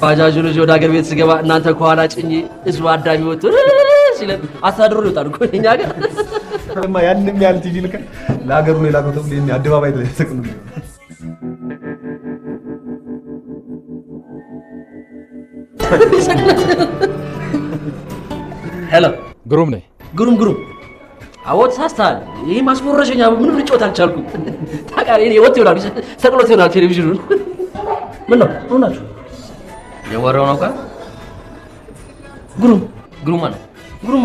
ባጃጁ ልጅ ወደ ሀገር ቤት ስገባ እናንተ ከኋላ ጭኝ ህዝቡ አዳሚ ወጥቶ ሲለን አስተዳድሮ ይወጣሉ እኮ እኛ ጋር ያንንም ያህል ቲቪ ልከ ለሀገሩ ሌላ ነው ተብሎ ይሄን አደባባይ ላይ ተሰቅሉ። ሄሎ ግሩም ነኝ። ግሩም አወት ሳስታል ይሄ ማስወረሸኛ ምንም ልጮት አልቻልኩም። ታውቃለህ እኔ ወጥ ይሆናል ሰቅሎት ይሆናል ቴሌቪዥኑን ምን ነው ሆናችሁ የወራው ነው ካ ግሩም ማለት ግሩም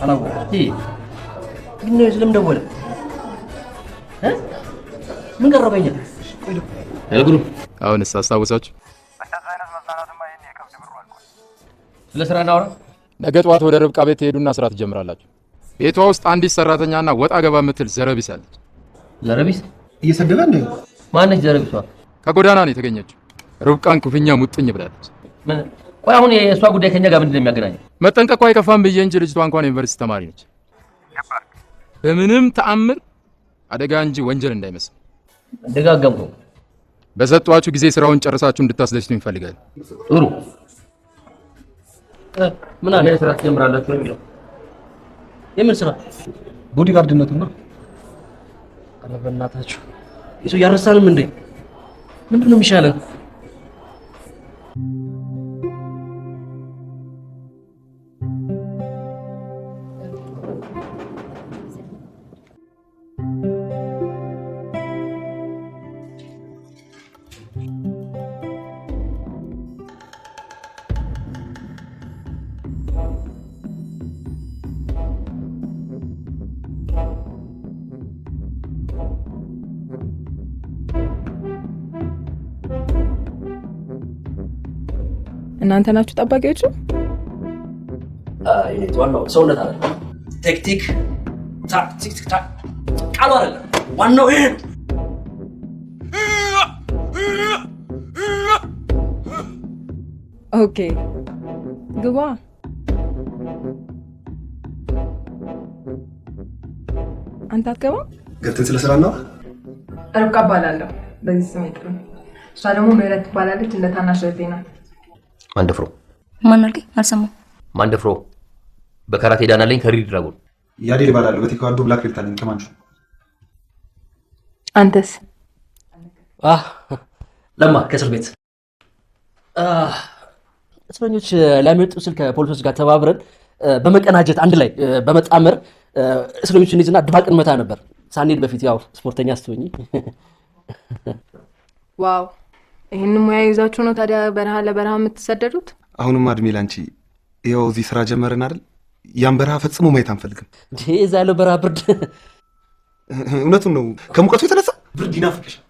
አላው ይሄ ግን ነው ዝም ደወለ ምን ቀረበኛ ግሩም አሁንስ አስታውሳችሁ ስለ ስራ እናወራ። ነገ ጠዋት ወደ ርብቃ ቤት ትሄዱና ስራ ትጀምራላችሁ። ቤቷ ውስጥ አንዲት ሰራተኛና ወጣ ገባ የምትል ዘረቢስ አለች። ዘረቢስ እየሰደበ እንደ ማነች ዘረቢሷ? ከጎዳና ነው የተገኘችው። ርብቃን ክፉኛ ሙጥኝ ብላለች። ምን? ቆይ አሁን የእሷ ጉዳይ ከኛ ጋር ምንድን ነው የሚያገናኘው? መጠንቀቋ አይከፋም ብዬ እንጂ ልጅቷ እንኳን ዩኒቨርሲቲ ተማሪ ነች። በምንም ተአምር አደጋ እንጂ ወንጀል እንዳይመስል። ደጋገምኩ። በሰጧችሁ ጊዜ ስራውን ጨርሳችሁ እንድታስደስቱኝ ይፈልጋል። ጥሩ። ምን አለ ስራ ትጀምራላችሁ የሚለው? የምን ስራ? ቦዲጋርድነቱ ነው። ኧረ በእናታችሁ ይሱ ያረሳንም እንዴ? ምንድን ነው የሚሻለን? እናንተ ናችሁ ጠባቂዎቹ? አይ ዋናው ሰውነት አለ። ቴክቲክ ታክቲክ ቃሉ አይደለም። ዋናው ይሄ ነው። ኦኬ ግባ። አንተ አትገባም? ገብተን ስለ ስራ ነው። ርብቃ እባላለሁ። በዚህ ስም ይጥሩ። እሷ ደግሞ ምህረት ትባላለች። እንደ ታናሽ እህቴ ናት። ማንደፍሮ ማን አልከኝ? አልሰማሁም። ማንደፍሮ በካራቴ ዳናለኝ። ከሪድ ድራጎን ያዴል ባላል በቴኳንዶ ብላክ ቤልት አለኝ ከማንቹ። አንተስ? ለማ ከእስር ቤት እስረኞች ሊያመልጡ ስል ከፖሊሶች ጋር ተባብረን በመቀናጀት አንድ ላይ በመጣመር እስረኞችን ይዝና ድባቅ እንመታ ነበር። ሳንሄድ በፊት ያው ስፖርተኛ ስትሆኚ። ዋው! ይህን ሙያ ይዛችሁ ነው ታዲያ በረሃ ለበረሃ የምትሰደዱት? አሁንማ እድሜ ላንቺ። ይኸው እዚህ ስራ ጀመርን አይደል? ያን በረሃ ፈጽሞ ማየት አንፈልግም። እዛ ያለው በረሃ ብርድ። እውነቱን ነው። ከሙቀቱ የተነሳ ብርድ ይናፍቅሻል።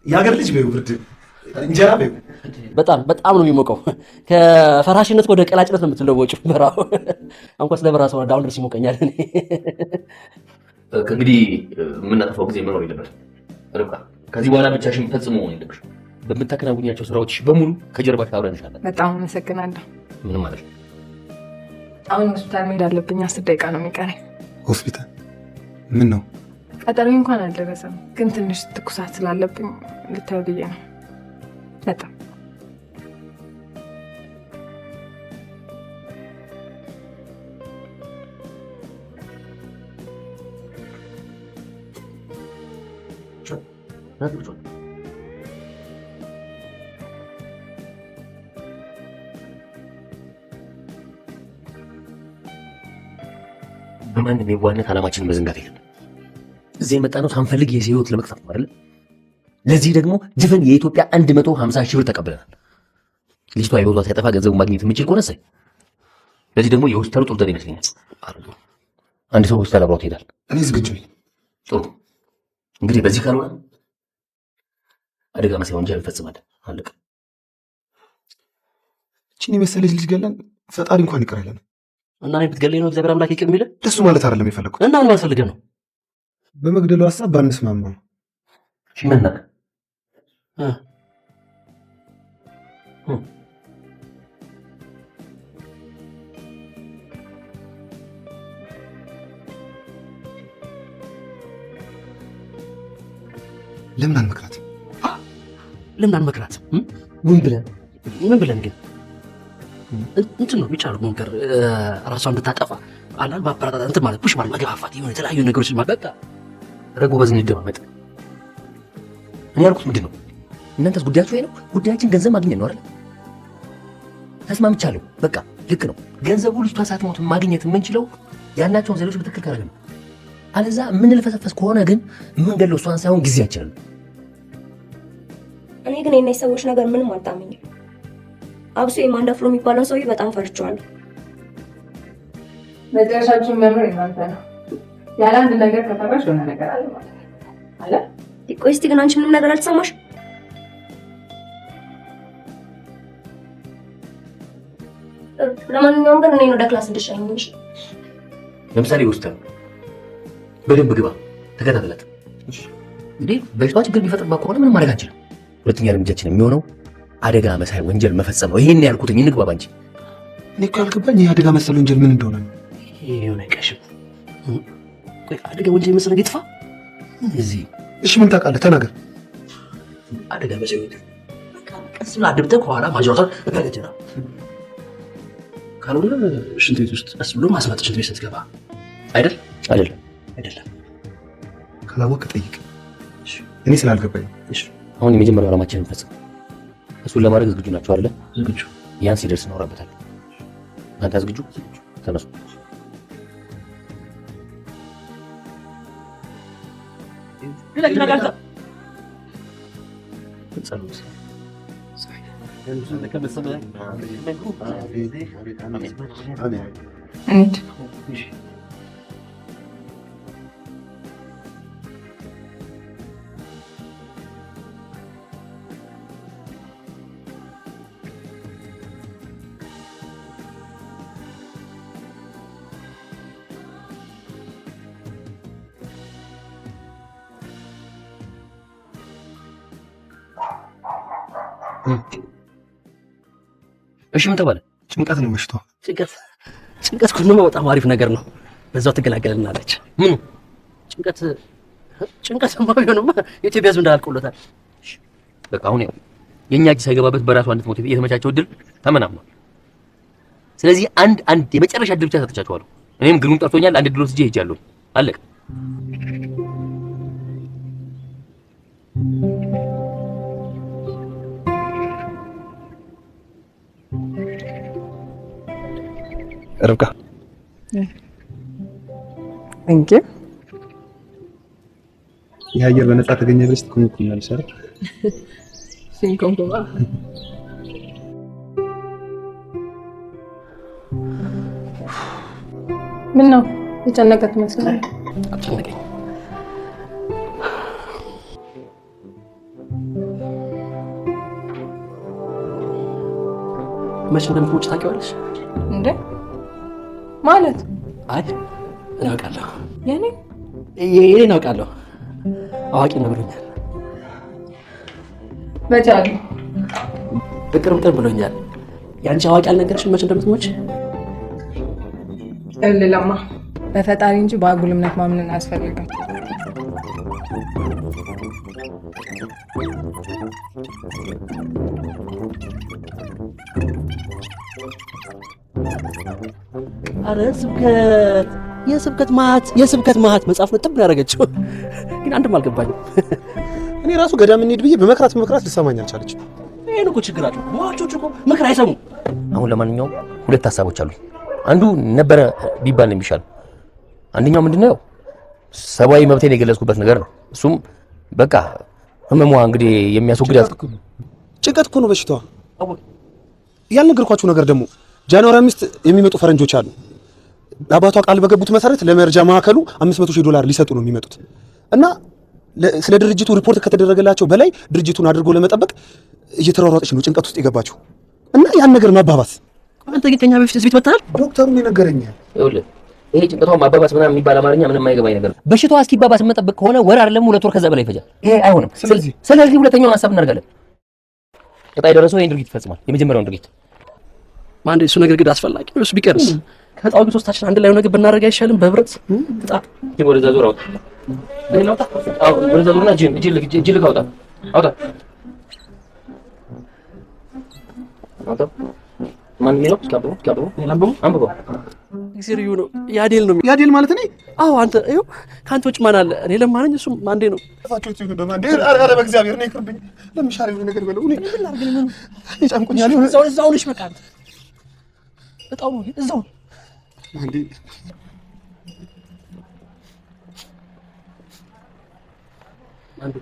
የሀገር ልጅ በይው ብርድ እንጀራ በይው። በጣም ነው የሚሞቀው። ከፈራሽነት ወደ ቀላጭነት ነው የምትለወጪው በረሃው። እንኳን ስለ በረሃ ሰው አሁን ድረስ ይሞቀኛል። ከእንግዲህ የምናጠፋው ጊዜ መኖር የለበትም ርብቃ። ከዚህ በኋላ ብቻሽን ፈጽሞ መሆን የለብሽም። በምታከናውኛቸው ስራዎች በሙሉ ከጀርባሽ አብረን እንሻለን። በጣም አመሰግናለሁ። ምንም ማለት ነው። አሁን ሆስፒታል መሄድ አለብኝ። 10 ደቂቃ ነው የሚቀረኝ። ሆስፒታል? ምን ነው? ቀጠሮ እንኳን አልደረሰም፣ ግን ትንሽ ትኩሳት ስላለብኝ ልታዩ ብዬ ነው። በጣም በማንም የዋህነት ዓላማችንን መዘንጋት የለም። እዚህ የመጣነው ሳንፈልግ የሰው ህይወት ለመቅጣት ነው አይደል? ለዚህ ደግሞ ድፍን የኢትዮጵያ 150 ሺህ ብር ተቀብለናል። ልጅቷ ህይወቷ ሲያጠፋ ገንዘቡን ማግኘት የምንችል ከሆነ ሳይ፣ ለዚህ ደግሞ የሆስፒታሉ ጥሩ ዘዴ ይመስለኛል። አንድ ሰው ሆስፒታል አብሯት ይሄዳል። እኔ ዝግጁ ነኝ። ጥሩ እንግዲህ በዚህ ካልሆነ አደጋ መሳይ ወንጀል እንፈጽማለን። አለቀ። እቺን የመሰለች ልጅ ገለን ፈጣሪ እንኳን ይቅር አይለን እና እኔ ብትገለኝ ነው እግዚአብሔር አምላክ ይቅር የሚልህ? ደሱ ማለት አይደለም የፈለኩት። እና ምን ማስፈልገህ ነው? በመግደሉ ሀሳብ ባንስማማ ሽመናቅ ለምን አንመክራት? ለምን አንመክራት? ምን ብለን ግን እንትን ነው የሚቻለው መንገር ራሷን እንድታጠፋ አላል ማበረታታት እንትን ማለት ፑሽ ማለት መገፋፋት የሆነ የተለያዩ ነገሮች ማበቃ ረጎ በዝን ይደማመጥ። እኔ ያልኩት ምንድን ነው? እናንተስ ጉዳያችሁ ይሄ ነው? ጉዳያችን ገንዘብ ማግኘት ነው አይደል? ተስማምቻለሁ። በቃ ልክ ነው። ገንዘቡ ልጅቷ ሳትሞት ማግኘት የምንችለው ያላቸውን ዘዴዎች በትክክል ካደረግን፣ አለዛ የምንልፈሰፈስ ከሆነ ግን የምንገለው እሷን ሳይሆን ጊዜያችንን። እኔ ግን የእነዚህ ሰዎች ነገር ምንም አልጣመኝም። አብሶ የማንደፍሮ የሚባለው ሰውዬ በጣም ፈርቼዋለሁ። መጨረሻችን የሚያምር እናንተ ነው። ያለ አንድ ነገር ከፈራሽ የሆነ ነገር አለ ማለት አለ። ቆይ እስቲ ግን አንቺ ምንም ነገር አልተሰማሽ? ለማንኛውም ግን እኔን ወደ ክላስ እንድትሸኝ። ለምሳሌ ወስደን በደንብ ግባ፣ ተከታተላት። እንዴ በሽታው ችግር ቢፈጥርባት ከሆነ ምንም ማድረግ አንችልም። ሁለተኛ እርምጃችን የሚሆነው አደጋ መሳይ ወንጀል መፈጸም ነው። ይሄን ያልኩት እንግባባ እንጂ እኔ እኮ ያልገባኝ ይሄ አደጋ መሰል ወንጀል ምን እንደሆነ ነው። ይሄ የሆነ ቀሽም ቆይ አደጋ ወንጀል መሰለ ገጥፋ እዚህ እሺ ምን ታውቃለህ? ተናገር። አደጋ መሳይ ወንጀል ቀስ ብለህ አድብተህ ከኋላ ማጅራቷን እገለጀና ካልሆነ ሽንት ቤት ውስጥ ቀስ ብሎ ማስመጥ ሽንት ቤት ስትገባ አይደል? አይደለም። ካላወቅህ ጠይቅ። እኔ ስላልገባኝ። እሺ አሁን የመጀመሪያው ዓላማችንን እንፈጽም። እሱን ለማድረግ ዝግጁ ናቸው አይደለ? ዝግጁ። ያን ሲደርስ እናወራበታለን። አንተ ዝግጁ? ተነሱ። እሺ ምን ተባለ? ጭንቀት ነው በሽታው። ጭንቀት እኮ ነው በጣም አሪፍ ነገር ነው። በዛው ትገላገልናለች። ምኑ ጭንቀት ማውየውንማ የኢትዮጵያ ሕዝብ እንዳልቆለታል። በቃ አሁን ያው የኛ እጅ ሳይገባበት በራሱ አንድ ሞቲቭ የተመቻቸው እድል ተመናምኗል። ስለዚህ አንድ የመጨረሻ እድል ብቻ ሰጥቻቸዋለሁ። እኔም ግሩም ጠርቶኛል። አንድ እድል ወስጄ ሄጃለሁ። አለቀ። ርብቃ እንዴ የአየር በነፃ ተገኘ ብለሽ ትኮምኩኛለሽ አይደል? ሲንኮምኮማ ምን ነው የጨነቀ ትመስላለህ? አትጨነቀኝ። መቼ እንደምትሞጪ ታውቂዋለሽ? እንዴ ማለት አይ እናውቃለሁ። የኔን አውቃለሁ። አዋቂ ነው ብሎኛል። በጃሉ በቅርብ ብሎኛል። ያንቺ አዋቂ አልነገርሽም መቼ እንደምትሞጪ? እልለማ በፈጣሪ እንጂ በአጉል እምነት ማምንን አያስፈልግም። አረ የስብከት ማህት መጽሐፍ ነው ጥብ ያደረገችው። ግን አንድም አልገባኝም። እኔ ራሱ ገዳም እንሂድ ብዬ በመክራት ልሰማኝ አልቻለችም። ይሄን እኮ ችግራቸው ሟቾች እኮ ምክር አይሰሙም። አሁን ለማንኛውም ሁለት ሀሳቦች አሉ። አንዱ ነበረ ቢባል ነው የሚሻለው። አንደኛው ምንድነው ሰብአዊ መብቴን የገለጽኩበት ነገር ነው። እሱም በቃ ህመሟ እንግዲህ የሚያስወግዳት ጭንቀት እኮ ነው በሽታዋ። ያልነገርኳችሁ ነገር ደግሞ ጃንዋሪ 5 የሚመጡ ፈረንጆች አሉ። ለአባቷ ቃል በገቡት መሰረት ለመርጃ ማዕከሉ $500,000 ሊሰጡ ነው የሚመጡት እና ስለ ድርጅቱ ሪፖርት ከተደረገላቸው በላይ ድርጅቱን አድርጎ ለመጠበቅ እየተሯሯጠች ነው ጭንቀት ውስጥ የገባችው እና ያን ነገር ማባባስ። አንተ ግን ከኛ በፊት እዚህ ቤት መጣል ዶክተሩ የነገረኛል። ይኸውልህ ይሄ ጭንቀቷን ማባባስ ምናምን የሚባል አማርኛ ምንም የማይገባኝ ነገር ነው። በሽታዋ እስኪባባስ መጠበቅ ከሆነ ወር አይደለም 2 ወር ከዛ በላይ ይፈጃል። ይሄ አይሆንም። ስለዚህ ሁለተኛውን ሀሳብ እናደርጋለን። ቀጣይ ደረሰው ይሄን ድርጊት ይፈጽማል። የመጀመሪያውን ድርጊት ማንዴ እሱ ነገር ግን አስፈላጊ ነው። እሱ ቢቀርስ ከጣው ግን ሶስታችን አንድ ላይ ሆነ ግን ብናደርግ አይሻልም? በህብረት ጣ ግን ወደዛ ዙር አውጣ ለላውጣ አው ወደዛ ዙርና እጅ ልክ አውጣ ማን ነው ስካቦ አንብቦ እግዚአብሔር ነው ያዴል ነው ያዴል ማለት እኔ አዎ አንተ ይኸው ካንተ ውጭ ማን አለ? እኔ ለማንኝ እሱ ማንዴ ነው ተፋቾቹ ይሁን በማንዴ አረ በእግዚአብሔር ነው ይቅርብኝ። ለምሻር ይሁን ነገር በለው እኔ ምን ላድርግ ነው ይጫንቁኛል። ይሁን እዛው ልሽ በቃ በጣም ነው እዛው ማንዴ አንዱ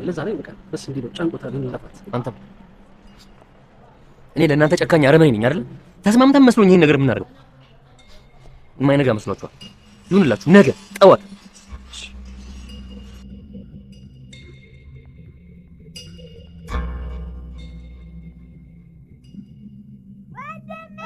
ለዛሬ በቃ በስ እንዲህ ነው ጫንቆታል። እንላፋት አንተ እኔ ለእናንተ ጨካኝ አረመኔ ነኝ አይደል? ተስማምተን መስሎኝ ይሄን ነገር የምናደርገው የማይነጋ መስሏችኋል? ይሁንላችሁ ነገ ጠዋት ወንድሜ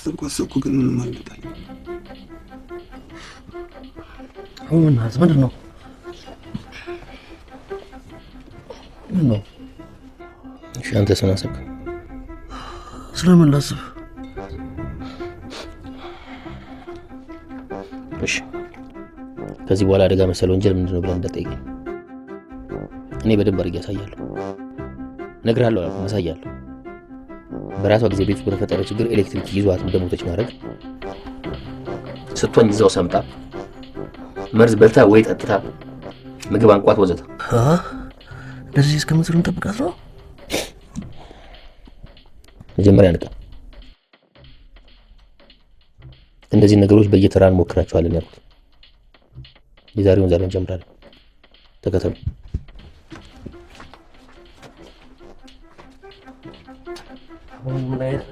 አሰብኩ ግን ምንም አልመጣልኝም። አሁን ምንድን ነው? እሺ አንተ ስናስብ ስለምን ላስብ? እሺ ከዚህ በኋላ አደጋ መሰለ ወንጀል ምንድነው ብለን እንዳትጠይቀኝ። እኔ በደንብ አድርጌ ያሳያለሁ፣ እነግርሃለሁ፣ አሳያለሁ። በራሷ ጊዜ ቤት ውስጥ በተፈጠረ ችግር ኤሌክትሪክ ይዟት እንደሞተች ማድረግ፣ ስትወኝ እዛው ሰምጣ መርዝ በልታ ወይ ጠጥታ ምግብ አንቋት ወዘተ። እንደዚህ እስከምትሉ እንጠብቃት ነው። መጀመሪያ ንቃ። እነዚህ ነገሮች በየተራ እንሞክራቸዋለን ያልኩት። የዛሬውን ዛሬ እንጀምራለን። ተከተሉ። ምን አይነት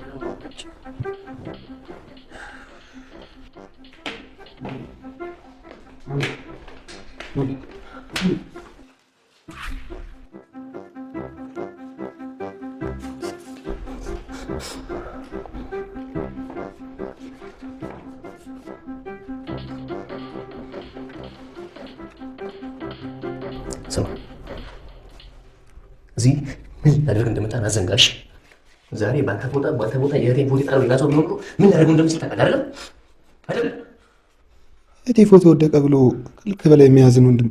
ስማ፣ እዚህ ምን ላደርግ እንደመጣን አዘንጋሽ። ዛሬ ባንተ ቦታ የእህቴን ፎቶ ጣለው ይላሰው ቢሆን ምን ላደርግ እንደምችል ታውቃለህ አይደለም? እህቴ ፎቶ ወደቀ ብሎ ከልክ በላይ የሚያዝን ወንድም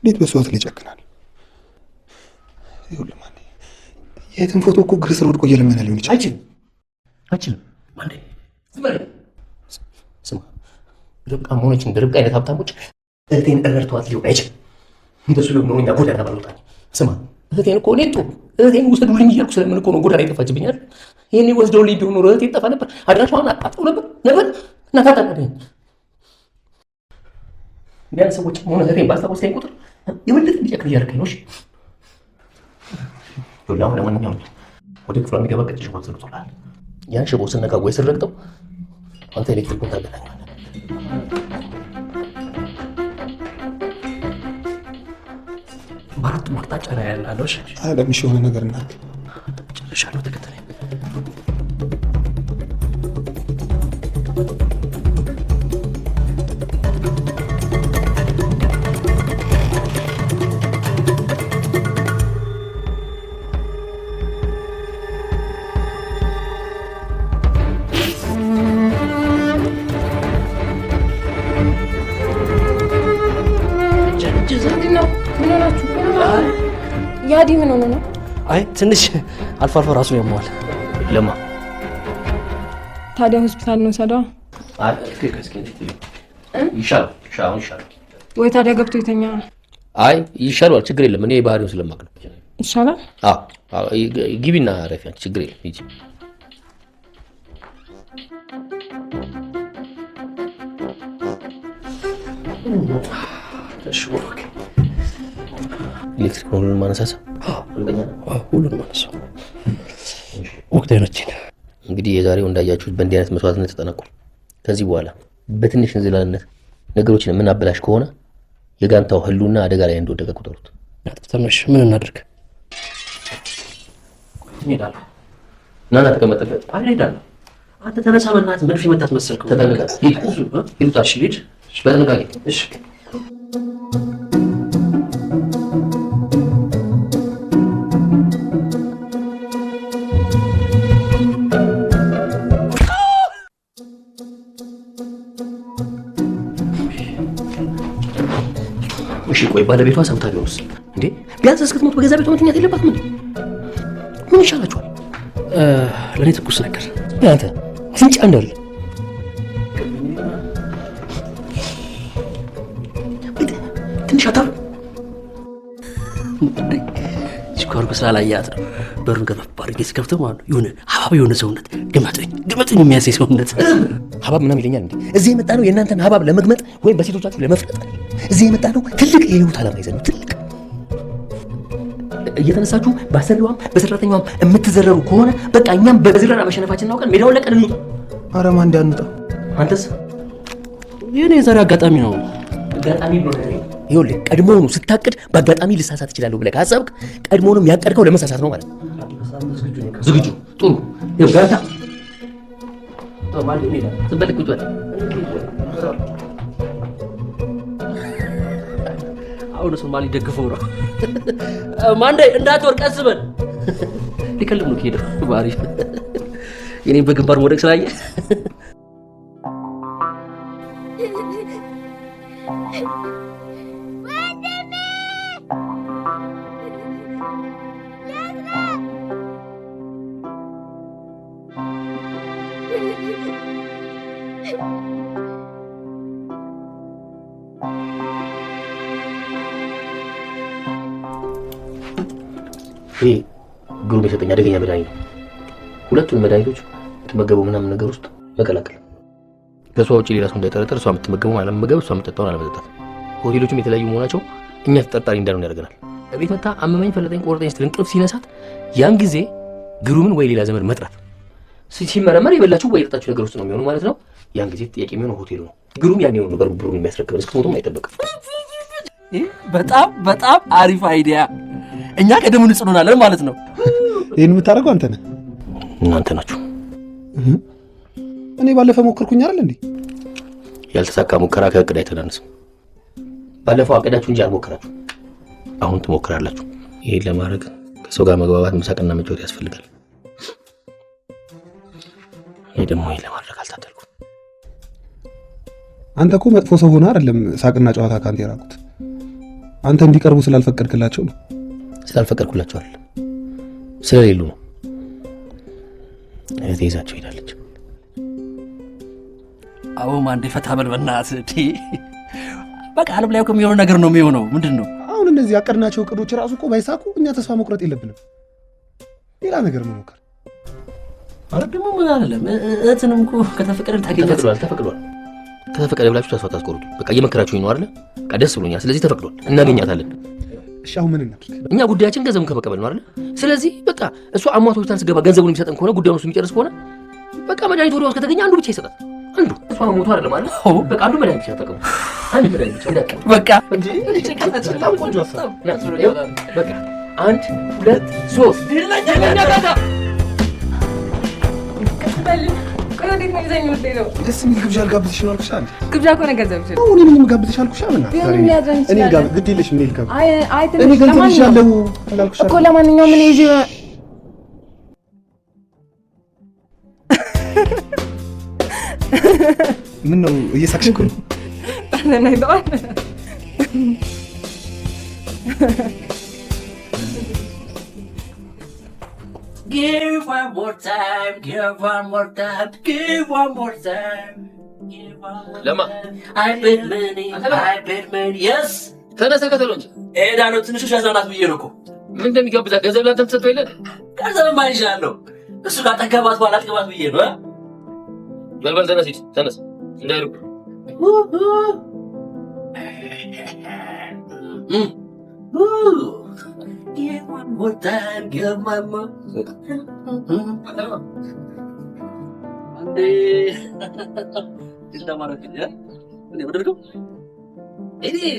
እንዴት በሷት ላይ ይጨክናል? ይኸውልህ ማን የእህትን ፎቶ እኮ እግር ስር ወድቆ እየለመነ ሊሆን ይችላል። አይችልም። ማንዴ ስማ፣ ርብቃ መሆነች እንደ ርብቃ አይነት ሀብታሞች እህቴን እረድተዋት ሊሆን አይችልም። እንደሱ ሊሆን ነው እኛ ጎዳና ባልወጣኝ። ስማ እህቴን እኮ እኔ እህቴን ውሰዱልኝ እያልኩ ስለምን እኮ ነው ጎዳና የጠፋችብኛል። ይሄኔ ወስደውልኝ ቢሆን ኖሮ እህቴን ጠፋ ነበር፣ አድራሻዋን አጣጥፈው ነበር እና ታጣቀደኝ። ያን ሰዎች ሆነ እህቴን ባስታወስከኝ ቁጥር የበለጠ እንዲጨክር እያደረገኝ ነው። እሺ አሁን ለማንኛውም ወደ ክፍሏ የሚገባ ቀጭ ሽቦ ዘርግቶልሃል። ያን ሽቦ ስነካ ወይ ስረግጠው አንተ ኤሌክትሪኩን ታገናኛለህ። በአራቱም አቅጣጫ ላይ ያለው ለምሽ የሆነ ነገር እናድርግ። ጨርሻለሁ። ተከተለኝ። ያዲ ምን ሆነ ነው? አይ ትንሽ አልፎ አልፎ ራሱን ያመዋል። ለማ ታዲያ ሆስፒታል ነው ሰዳ? አይ ይሻላል ወይ ታዲያ ገብቶ የተኛ? አይ ይሻላል፣ ችግር የለም። እኔ ባህሪውን ስለማቅ ነው። ይሻላል? አዎ ግቢና ረፊያን፣ ችግር የለም። ሂጂ። እሺ ወክ ኤሌክትሪክ ሁሉን ማነሳሳ ሁሉን ማነሳ ወቅታይናችን እንግዲህ የዛሬው እንዳያችሁት በእንዲህ አይነት መስዋዕትነት ተጠናቋል። ከዚህ በኋላ በትንሽ እንዝላልነት ነገሮችን የምናበላሽ ከሆነ የጋንታው ህልውና አደጋ ላይ እንደወደቀ ቁጠሩት። ተነሽ፣ ምን እናድርግ? እንሄዳለን። ናና ተቀመጠበት። አንሄዳለን። አንተ ተነሳ፣ በእናትህ መድፍ የመታት መሰልከው። ተጠንቀቅ። ሂድ፣ ታሽ ሂድ፣ በጥንቃቄ እሺ። እሺ ቆይ ባለቤቷ ሰምታ ቢሆንስ እንዴ? ቢያንስ እስክትሞት በገዛ ቤቷ መተኛት የለባትም እንዴ? ምን ይሻላችኋል? ለእኔ ትኩስ ነገር አንተ ፍንጫ እንዳለ ትንሽ አታር ስኳርኩ ስላላያት ነው። በሩን ገፈፍ አድርጌ ስከፍተው ማለት ነው የሆነ ሀባብ የሆነ ሰውነት ግመጥኝ የሚያሳይ ሰውነት። ሀባብ ምናምን ይለኛል እንዴ? እዚህ የመጣ ነው የእናንተን ሀባብ ለመግመጥ ወይም በሴቶቻችሁ ለመፍረጥ። እዚህ የመጣ ነው ትልቅ የህይወት ዓላማ ይዘን ነው። ትልቅ እየተነሳችሁ በአሰሪዋም በሰራተኛዋም የምትዘረሩ ከሆነ በቃ እኛም በዝረራ መሸነፋችን እናውቀን ሜዳውን ለቀን እንውጣ። ኧረ ማን እንዳንውጣ። አንተስ? የኔ የዛሬ አጋጣሚ ነው። አጋጣሚ ብሎ ነገር ይኸውልህ፣ ቀድሞውኑ ስታቅድ በአጋጣሚ ልሳሳት እችላለሁ ብለህ ካሰብክ ቀድሞውንም ያቀድከው ለመሳሳት ነው ማለት ነው። ዝግጁ? ጥሩ። ይኸው ጋንታ ማን ይላል ትበልክ ቁጥጥ አሁን ሶማሊ ደግፈው ነው ማንዴ እንዳትወርቅ ቀስ በል ሊከልም ነው ከሄደ ባሪ የኔ በግንባር ወደቅ ስላየ ይሄ ግሩም የሰጠኝ አደገኛ መድኃኒት ነው። ሁለቱን መድኃኒቶች የምትመገበው ምናምን ነገር ውስጥ መቀላቀል ከሷ ውጪ ሌላ ሰው እንዳይጠረጠር እሷ የምትመገበው አለመመገብ እሷ የምትጠጣውን አለመጠጣት። ሆቴሎቹም የተለያዩ መሆናቸው እኛ ተጠርጣሪ እንዳንሆን ያደርገናል። እቤት መታ አመመኝ፣ ፈለጠኝ፣ ቆርጠኝ ስትል እንቅልፍ ሲነሳት ያን ጊዜ ግሩምን ወይ ሌላ ዘመድ መጥራት ሲመረመር የበላችሁ ወይ የጠጣችሁ ነገር ውስጥ ነው የሚሆነው ማለት ነው። ያን ጊዜ ጥያቄ የሚሆነው ሆቴሉ ነው። ግሩም ያን የሆነ ነገር ብሩን የሚያስረክበን እስክሞቱም አይጠበቅም። በጣም በጣም አሪፍ አይዲያ። እኛ ቀደም ንጹህ ሆናለን ማለት ነው። ይሄን የምታደርገው አንተ ነህ። እናንተ ናችሁ። እኔ ባለፈው ሞከርኩኝ አይደል እንዴ? ያልተሳካ ሙከራ ከእቅድ አይተናነስም። ባለፈው አቅዳችሁ እንጂ አልሞከራችሁ። አሁን ትሞክራላችሁ። ይሄን ለማድረግ ከሰው ጋር መግባባት፣ መሳቅና መጫወት ያስፈልጋል። እኔ ደግሞ ይሄን ለማድረግ አልታደልኩም። አንተ እኮ መጥፎ ሰው ሆነ አይደለም ሳቅና ጨዋታ ካንተ የራቁት። አንተ እንዲቀርቡ ስላልፈቀድክላቸው ነው። ስላልፈቀድኩላቸው አይደለም፣ ስለሌሉ ነው። እህቴ ይዛቸው ሄዳለች። አዎ ማንዴ ፈታ በል በእናትህ። በቃ ዓለም ላይ የሚሆነው ነገር ነው የሚሆነው። ምንድን ነው አሁን እንደዚህ ያቀድናቸው እቅዶች ራሱ እኮ ባይሳኩ እኛ ተስፋ መቁረጥ የለብንም። ሌላ ነገር መሞከር አረ ደግሞ ምን አይደለም። እህትንም እኮ ከተፈቀደ ታገኛለህ። ተፈቅዷል። ከተፈቀደ ብላችሁ ተስፋ ታስቆርጡ። በቃ እየመከራችሁኝ ነው አይደል? በቃ ደስ ብሎኛል። ስለዚህ ተፈቅዷል፣ እናገኛታለን። እሺ አሁን ምን እናድርግ? እኛ ጉዳያችን ገንዘቡን ከመቀበል ነው አይደል? ስለዚህ በቃ እሱ አሟት ሆስፒታል ስገባ ገንዘቡን የሚሰጠን ከሆነ ጉዳዩን እሱ የሚጨርስ ከሆነ በቃ መድኃኒት ወዲያው ከተገኘ አንዱ ብቻ ይሰጣል። አንዱ እሷ ሞቷ አይደለም አይደል? በቃ አንዱ መድኃኒት ብቻ ተጠቀሙ። አንዱ መድኃኒት ብቻ እንዳትቀር። በቃ እንጂ በጣም ቆንጆ ሀሳብ። በቃ 1 2 3 ይለኛ ጋታ እንዴት ነው ይዘኝ የምትሄደው? ደስ የሚል ግብዣ ልጋብዝሽ ነው አልኩሽ አይደል? ግብዣ እኮ ነው ገንዘብ ይችላል። እኔ ምን ልጋብዝሽ አልኩሽ አይደል? እኔ ግድ የለሽም። እኔ ልጋብዝ አይ እኔ ገንዘብ ይሻለው እንዳልኩሽ እኮ። ለማንኛውም ምን ይዤ ምን ነው እየሳቅሽ እኮ ነው? ተነናይቷል። Give one more time, give one more time, give one more time. ለማ I bet money, yes. ተነሳ ከተሎች ኤዳ ነው ትንሹ ሻዛናት ብዬ ነው እኮ። ምን እንደሚጋብዛ ገንዘብ ላንተም ተሰጥቶ የለ? ገንዘብ ማይሻለው እሱ ጋር ጠገባት በኋላ አጥገባት ብዬ ነው። በልበል ተነስ፣ ሂድ ተነስ፣ እንዳይሩቅ Give one more time, give one more. Ande. Kita marah ya. Ini benar kok? Ini.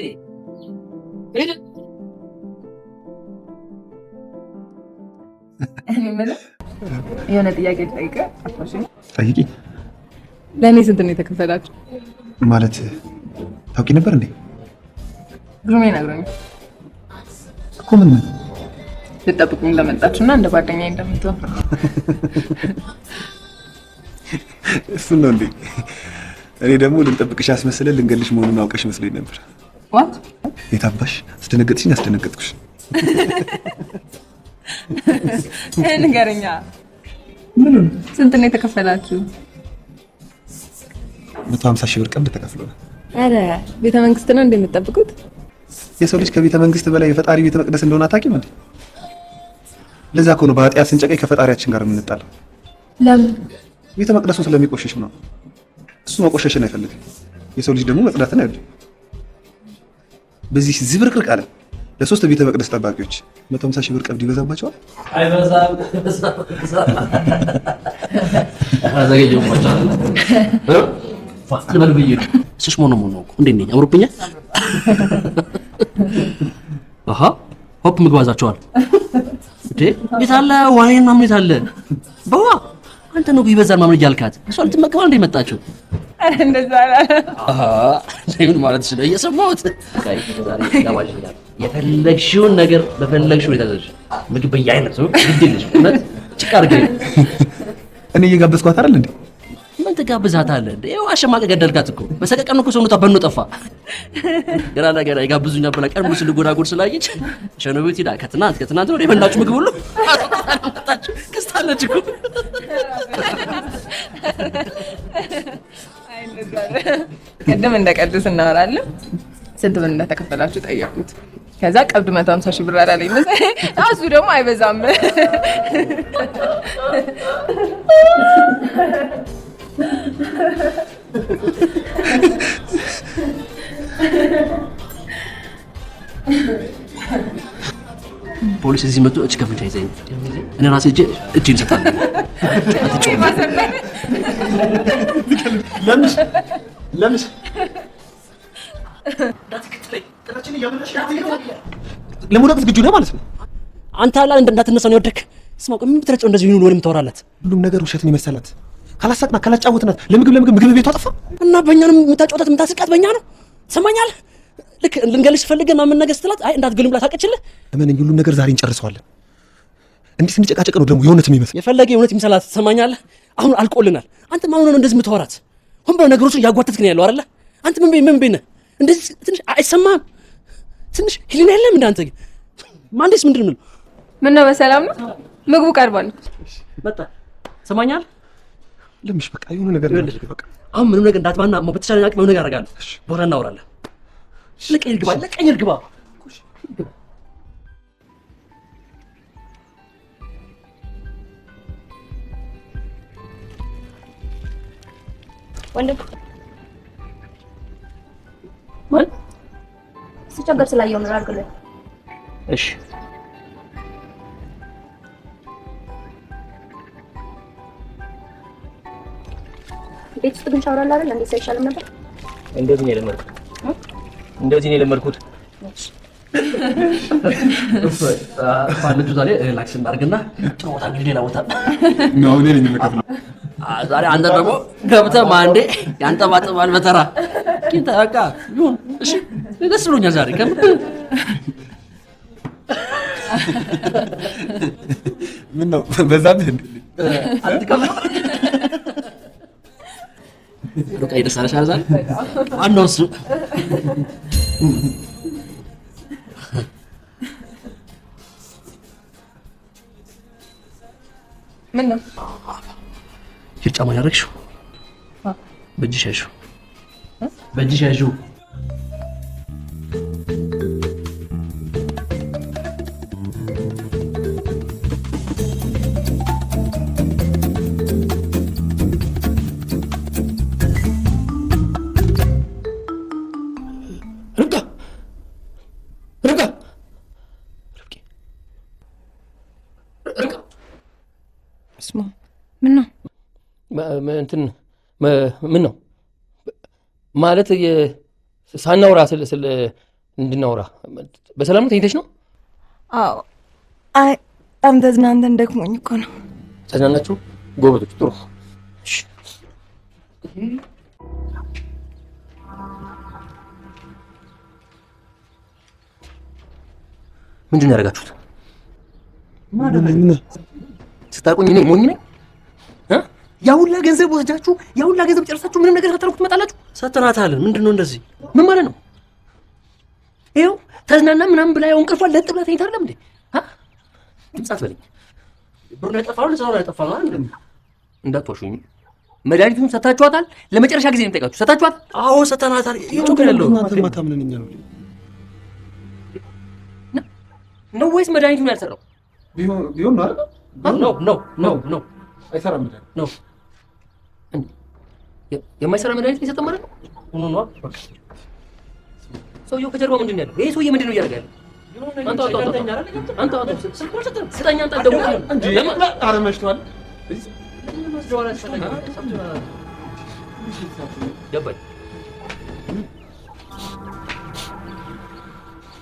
የሆነ ጥያቄ ልጠይቅህ? አትዋሽኝ። ጠይቂ። ለእኔ ስንት ነው የተከፈላችሁ? ማለት ታውቂ ነበር እንዴ? ግሩሜ ነግሮኛል እኮ። ምን ልጠብቁኝ እንደመጣችሁና እንደ ጓደኛዬ እንደምትሆን። እሱን ነው እንዴ? እኔ ደግሞ ልንጠብቅሽ አስመስለን ልንገልሽ መሆኑን አውቀሽ መስሎኝ ነበር። ዋት የታባሽ አስደነገጥሽኝ። አስደነገጥኩሽ። ንገረኛ። ምን ስንት ነው የተከፈላችሁ? 150 ሺህ ብር ቀብድ ተከፍሎናል። አረ ቤተ መንግስት ነው እንደምትጠብቁት? የሰው ልጅ ከቤተ መንግስት በላይ የፈጣሪ ቤተ መቅደስ እንደሆነ አታውቂም እንዴ? ለዛ እኮ ነው በኃጢአት ስንጨቀይ ከፈጣሪያችን ጋር የምንጣለው። ለምን? ቤተ መቅደሱ ስለሚቆሽሽ ነው። እሱ መቆሸሽን አይፈልግም። የሰው ልጅ ደግሞ መጽዳትን አይወድም። በዚህ ዝብርቅርቅ አለ ለሶስት ቤተ መቅደስ ጠባቂዎች 150 ሺህ ብር ቀብድ ይበዛባቸዋል። አይበዛም። አዘገየው ማቻለ ፋስት በልብዬ ነው። እሱሽ ሞኖ እንዴት ነኝ? አምሮብኛል። አሃ ሆፕ ምግባዛቸዋል እንዴ? የት አለ ዋይና ምን የት አለ? በዋ አንተ ነው ይበዛል ማምን እያልካት እሷ ልትመገባ እንደ መጣችው እንደዛ ምን ማለት ነው? እየሰማሁት የፈለግሽውን ነገር በፈለግሽው የታዘዝሽ ምግብ በየአይነት ነው ግድልሽ እውነት ጭቃ አድርገኝ እኔ እየጋበዝኳት አይደል እንዴ? ምን ትጋብዛታለህ እንዴ? ይኸው አሸማቀ ገደልካት እኮ በሰቀቀን እኮ ሰውነቷ በኖ ጠፋ። ገና ነገር ይጋብዙኛ ብላ ቀን ሙሉ ስልጎዳጎድ ስላየች ሸኖ ቤት ሄዳ ከትናንት ወደ የበላችሁ ምግብ ሁሉ ክስታለች እኮ። ቅድም እንደ ቀልድ ስናወራለን ስንት ብር እንደተከፈላችሁ ጠየቁት። ከዛ ቀብድ 150 ሺህ ብር አላለኝ መሰለኝ። እሱ ደግሞ አይበዛም ፖሊስ እዚህ መጥቶ እጅ ከፍንጫ ይዘኝ እኔ ራሴ እጄን ሰጣለሁ። ለምን ለመውደቅ ዝግጁ ነህ ማለት ነው? አንተ አላ እንዳትነሳ ነው የወደክ ስማው ምን ብትረጨው እንደዚህ ይሁን ወለም ታወራላት። ሁሉም ነገር ውሸት ነው የመሰላት። ካላሳቅና ካላጫወትናት ለምግብ ምግብ ቤቷ ጠፋ እና በእኛንም የምታጫወታት የምታስቃት በእኛ ነው። ትሰማኛለህ? ልክ ልንገልሽ ፈልገን ማመን ነገር ስትላት አይ እንዳትገልም ብላ ታቀችልህ። እመነኝ ሁሉም ነገር ዛሬ እንጨርሰዋለን። እንዴት ስንጨቃጨቅ ነው ደግሞ የእውነት የሚመስል የፈለገ የእውነት ይምሰላት። ትሰማኛለህ? አሁን አልቆልናል። አንተ ማን ነው እንደዚህ የምታወራት? ሆን ብለው ነገሮችን እያጓተትክ ነው ያለው አይደለ? አንተ ምን በይ ነህ እንደዚህ ትንሽ አይሰማህም? ትንሽ ህሊና የለም እንደ አንተ ግን ማንዴስ ምንድን ነው? ምን ነው በሰላም ነው? ምግቡ ቀርቧል። መጣ ትሰማኛለህ? ለምሽ በቃ የሆነ ነገር በቃ አሁን ምንም ነገር እንዳትባና በተቻለኝ አቅም ነገር አደርጋለሁ። በኋላ እናወራለን። ለቀኝ እርግባ ወንድም ማለት ሲቸገር ስላየው ነው አድርገው። እሺ ቤት ውስጥ ግን ሻወር አለ አይደል? እንዴት ሳይሻልም ነበር? እንደዚህ ነው የለመድኩት። ፋንቱ ዛሬ ሪላክስ እናድርግና ጥሩ ቦታ እንግዲህ ሌላ ቦታ ነው እኔ ነኝ የምከፍለው። ዛሬ አንተ ደግሞ ገብተህ ማንዴ ያንጠባጥባል በተራ ኪንታ በቃ ይሁን። እሺ ደስ ብሎኛል ዛሬ ምን ነው በዛብህ እንዴ? አትከፍለው ሩቃ ይደሳለሽ አይደል? ዋናው እሱ ምን ነው ጫማ ያደረግሽው? በእጅሽ ያዥው፣ በእጅሽ ያዥው። ምን ነው እንትን ምን ነው ማለት ሳናውራ ስለ እንድናውራ በሰላም ነው? ተኝተሽ ነው? አዎ። አይ በጣም ተዝናንተን ደክሞኝ እኮ ነው። ተዝናናችሁ? ጎበዞች፣ ጥሩ። እሺ ምንድን ነው ያደረጋችሁት? ስታውቁኝ እኔ ሞኝ ነኝ? ያውላ ገንዘብ ወስዳችሁ ያውላ ገንዘብ ጨርሳችሁ ምንም ነገር ሳታረጉ ትመጣላችሁ? ሰተናታለን። ምንድን ነው እንደዚህ? ምን ማለት ነው? ይኸው ተዝናና ምናምን ብላ እንቅልፏ ለጥ ብላ ተኝታ አይደለም እንዴ? ድምፅ አትበለኝ። ብሩን ያጠፋው ለሰው ያጠፋው አይደል? እንዳትዋሹኝ። መድኃኒቱን ሰታችኋታል? ለመጨረሻ ጊዜ ነው የምጠይቃችሁ። ሰታችኋት? አዎ ሰተናታል። ይጮክ ያለው ማታምነኛ ነው ወይስ መድኃኒቱን ያልሰራው? ቢሆን ነው አይደል? ነው አይሰራም ነው የማይሰራ መድኃኒት ነው የሰጠው ማለት ነው? ነው ሰውየው ከጀርባ ምንድን ነው ያለው? ይሄ ሰውዬ ምንድን ነው እያደረገ ያለው? አንተ ስጠኝ፣ አንተ ደውል እንጂ ኧረ መሽቷል። ገባኝ።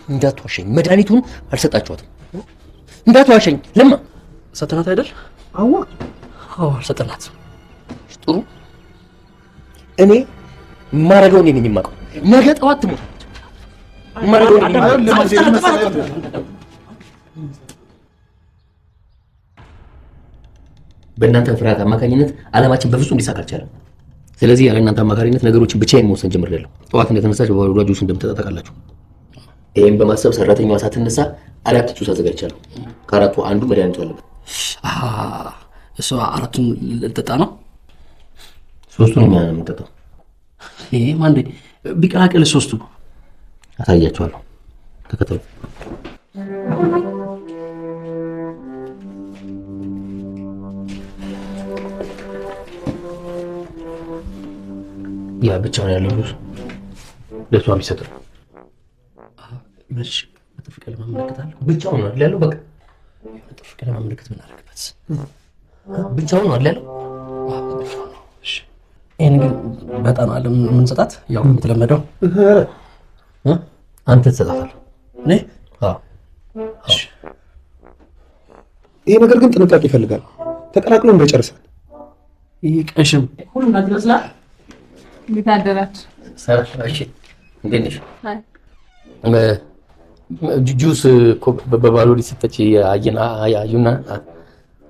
እንዳትዋሸኝ፣ መድኃኒቱን አልሰጣችኋትም። እንዳትዋሸኝ። ለማ ሰተናት አይደል? አዋ አልሰጠላትም። ጥሩ እኔ የማደርገው እኔ ነኝ የማውቀው። ነገ ጠዋት ትሞታለች። በእናንተ ፍርሃት አማካኝነት ዓላማችን በፍጹም ሊሳካ አልቻለም። ስለዚህ ያለ እናንተ አማካሪነት ነገሮችን ብቻዬን መወሰን ጀምሬያለሁ። ጠዋት እንደተነሳች በባዶ ጁስ እንደምትጠጣቃላችሁ። ይሄን በማሰብ ሰራተኛዋ ሳትነሳ 4 ጁስ አዘጋጅቻለሁ። ከአራቱ አንዱ መድኃኒቱ አለበት። እሷ 4ቱን ልጠጣ ነው? 3ቱን እኛ ነው የምንጠጣው። ይሄ ማንዴ ቢቀላቀል 3ቱ አሳያችኋለሁ። ተከተሉ። ያ ብቻውን ያለው ጁስ ለሷ የሚሰጠው መሽ በጥፍ ቀለም አመለክታለሁ። ብቻውን ነው ያለው። በቃ በጥፍ ቀለም አመለክት ብናደርግበት ብቻውን ነው ያለው። እሺ ይሄን ግን በጣም አለ የምንሰጣት ያው የምትለመደው አንተ ትሰጣታለህ። እኔ እሺ ይሄ ነገር ግን ጥንቃቄ ይፈልጋል። ተቀላቅሎ እንዳይጨርሳል። ይሄ ቀሽም ሁሉም ነገር ይመስላል። እንዴት አደራችሁ? እሺ እንዴት ነሽ? ጁስ እኮ በባዶ ሊሰጠች አዩና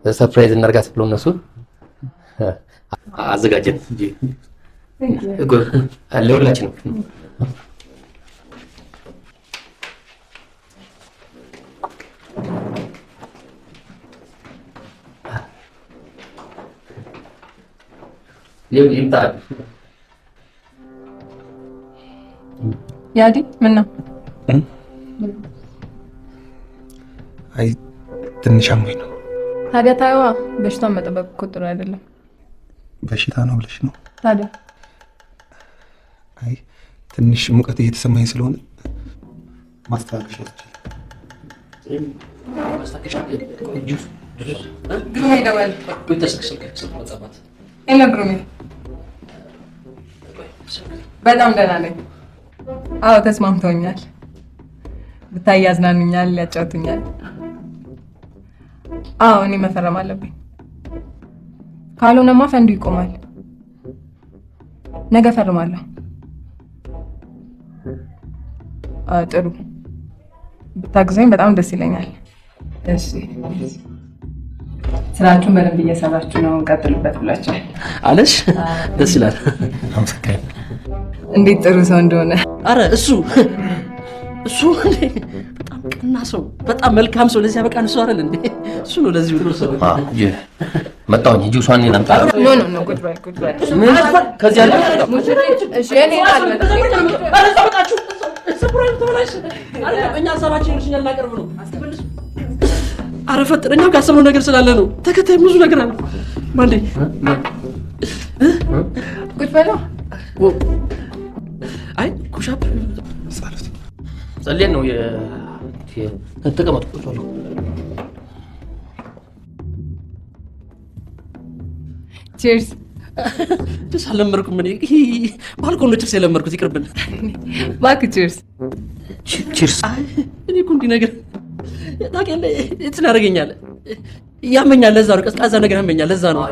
ሰርፕራይዝ እናርጋት ብለው እነሱ አዘጋጀን እንጂ ለሁላችንም። ይምጣል። ያዲ ምን ነው? አይ ትንሽ አሞኝ ነው። ታዲያ ታይዋ በሽታውን መጠበቅ እኮ ጥሩ አይደለም። በሽታ ነው ብለሽ ነው? ታዲያ አይ ትንሽ ሙቀት እየተሰማኝ ስለሆነ ማስተካከል ይችላል። ግሩሜ ደወል። ሄሎ ግሩሜ፣ በጣም ደህና ነኝ። አዎ ተስማምተውኛል። ብታይ ያዝናኑኛል፣ ያጫውቱኛል። አዎ እኔ መፈረም አለብኝ። ካልሆነማ ፈንዱ ይቆማል። ነገ ፈርማለሁ። ጥሩ ብታግዘኝ በጣም ደስ ይለኛል። እሺ ስራችሁን በደንብ እየሰራችሁ ነው፣ እንቀጥልበት ብላችኋል አለሽ? ደስ ይላል። አመሰግናለሁ። እንዴት ጥሩ ሰው እንደሆነ። አረ እሱ በጣም ቀና ሰው፣ በጣም መልካም ሰው። ለዚህ ያበቃን እሱ አይደል እንዴ? እሱ ነው ለዚህ ሁሉ ሰው። መጣሁኝ እንጂ እሷን ላምጣ። ኖ ኖ ኖ ቁጭ በል ቁጭ በል። ከዚህ ያለ እሺ እኔ አልመጣም። እኛ ሀሳባችን እርሽኛ ልናቀርብ ነው። አረ ፈጥነን እኛም ካሰብነው ነገር ስላለ ነው። ተከታይ ብዙ ነገር አለ። ማንዴ ቁጭ በል። አይ ኩሻፕ ጸልየን ነው ተቀመጡ። ቺርስ። ጭስ አልለመድኩም እኔ። ባልኮን ነው ጭስ የለመድኩት። ይቅርብን እባክህ። ቺርስ ቺርስ። እኔ እኮ እንዲህ ነገር ታውቂያለህ፣ እንትን ያደርገኛል፣ ያመኛል። ለዛ ነው ቀዝቃዛ ነገር ያመኛል። ለዛ ነው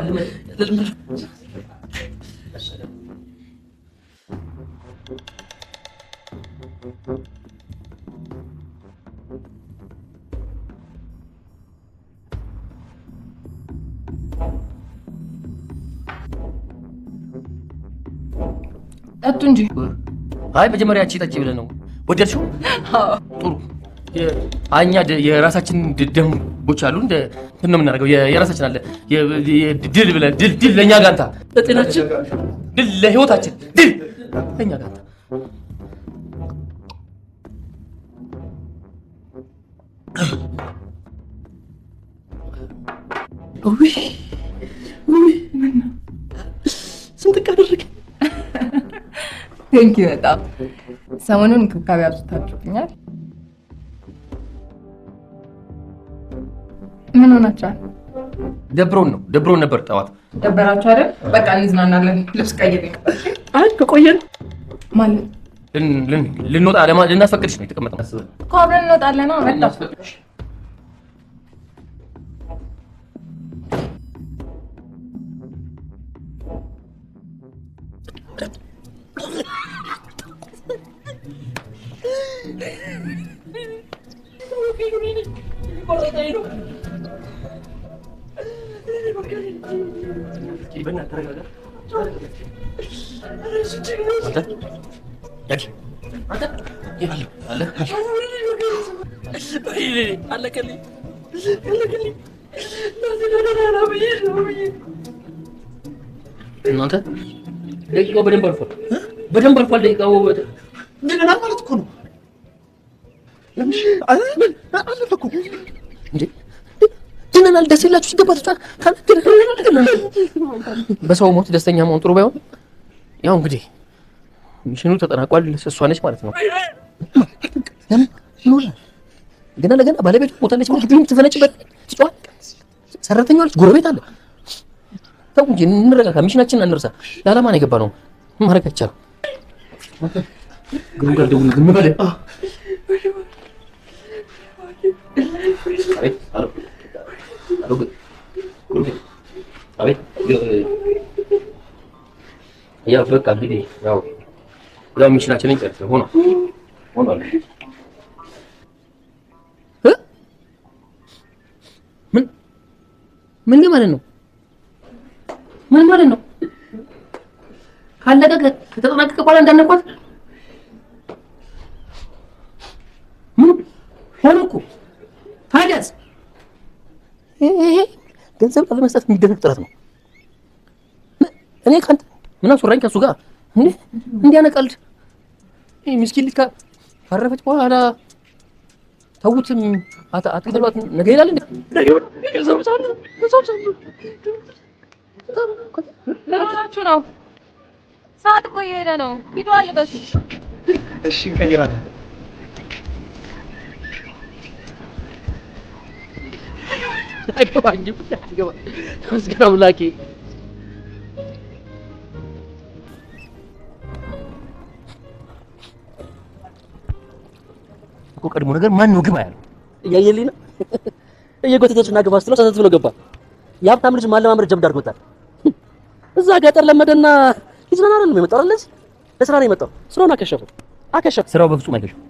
ጠጡ እንጂ። አይ መጀመሪያ አንቺ ጠጪ ብለን ነው። ወደድሽው? ጥሩ። እኛ የራሳችን ደንቦች አሉ። እንደ እንትን ነው የምናደርገው። የራሳችን አለ። ድል ብለን ድል ለእኛ ጋንታ፣ ለጤናችን ድል ለህይወታችን፣ ድል ለእኛ ጋንታ። ስንት አደረገ። ቴንኪ በጣም ሰሞኑን እንክብካቤ አብዝታችሁብኛል። ምን ሆናችኋል? ደብሮን ነበር ጠዋት። ደበራችሁ አይደል? በቃ እንዝናናለን። ልብስ ቀይሬ ነበር። አይ ከቆየን ማለት ልንወጣ ልናስፈቅድሽ ነው የተቀመጥነው እኮ አብረን እንወጣለን። መጣሁ። እናንተ ደቂቃው በደንብ አልፏል። በደንብ አልፏል ደቂቃው። እንደገና ማለት እኮ ነው። ለምሽ አለፈ እኮ እንዴ ድነናል። ደስ ይላችሁ ሲገባ በሰው ሞት ደስተኛ መሆን ጥሩ ባይሆን ያው እንግዲህ ሚሽኑ ተጠናቋል። እሷ ነች ማለት ነው። ገና ለገና ባለቤቱ ሞታለች ማለት ግን ትፈነጭበት ትጫዋል። ሰራተኛዋ ልጅ ጎረቤት አለ። ተው እንጂ እንረጋጋ። ሚሽናችንን አንርሳ። ለዓላማ ነው የገባ ነው። ማድረግ አይቻልም። ግን ጋር ደውል ዝም በለ። አቤት ያው በቃ እንግዲህ ያው ሚሽናችንን ጨርሰን ሆኗል። ምን ማለት ነው? ምን ማለት ነው? ካለቀ ከተጠናቀቀ በኋላ እንዳነኳት ምን ሆነ እኮ ታዲያስ? ይሄ ገንዘብ ለመስጠት የሚደረግ ጥረት ነው። እኔ ካንተ ምን አስወራኝ ከሱ ጋር እንዲያነቀልድ ይሄ ምስኪን ልጅ ካረፈች በኋላ ተውትም አትገሏት ነገ ይላል እንዴ? ለማናችሁ ነው? ሰዓት እኮ እየሄደ ነው። ሂዱ አለበሽ። እሺ እንቀይራለን። አይገባኝም። ተመስገን አምላኬ። እኮ ቀድሞ ነገር ማን ነው ግባ ያለው? እያየልኝ ነው። እየጎተተችና ግባ ስትለው ሰተት ብሎ ገባ። የሀብታም ልጅ ማለማመድ ጀብድ አድርጎታል። እዛ ገጠር ለመደና ይዝናና አይደለም የመጣው አይደል? ለስራ ነው የመጣው። ስራውን አከሸፈው። ስራው በፍጹም አይከሸፍም።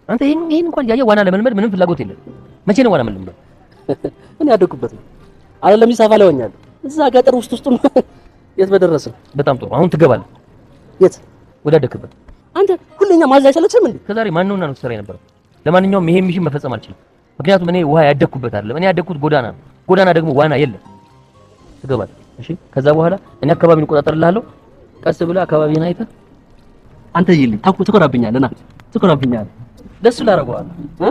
አንተ ይሄን እንኳን ያየ ዋና ለመልመድ ምንም ፍላጎት የለም። መቼ ነው ዋና መልመድ? እኔ ያደኩበት ነው አይደለም። ይሳፋ ላይ ሆኛለሁ። እዛ ገጠር ውስጡን የት በደረስን። በጣም ጥሩ። አሁን ትገባለህ። የት? ወደ አደክበት። አንተ ሁሌኛ ማዘዝ አይሰለችም እንዴ? ከዛሬ ማን ነውና ነው ትሰራ የነበረው? ለማንኛውም ይሄን ሚሽን መፈጸም አልችልም። ምክንያቱም እኔ ውሃ ያደኩበት አይደለም። እኔ ያደኩት ጎዳና ነው። ጎዳና ደግሞ ዋና የለም። ትገባለህ። እሺ? ከዛ በኋላ እኔ አካባቢን እቆጣጠርልሃለሁ። ቀስ ብለህ አካባቢን አይተህ አንተ ይልኝ ትኮራብኛለህ። ና ትኮራብኛለህ። ደስ ላደርገዋለሁ እ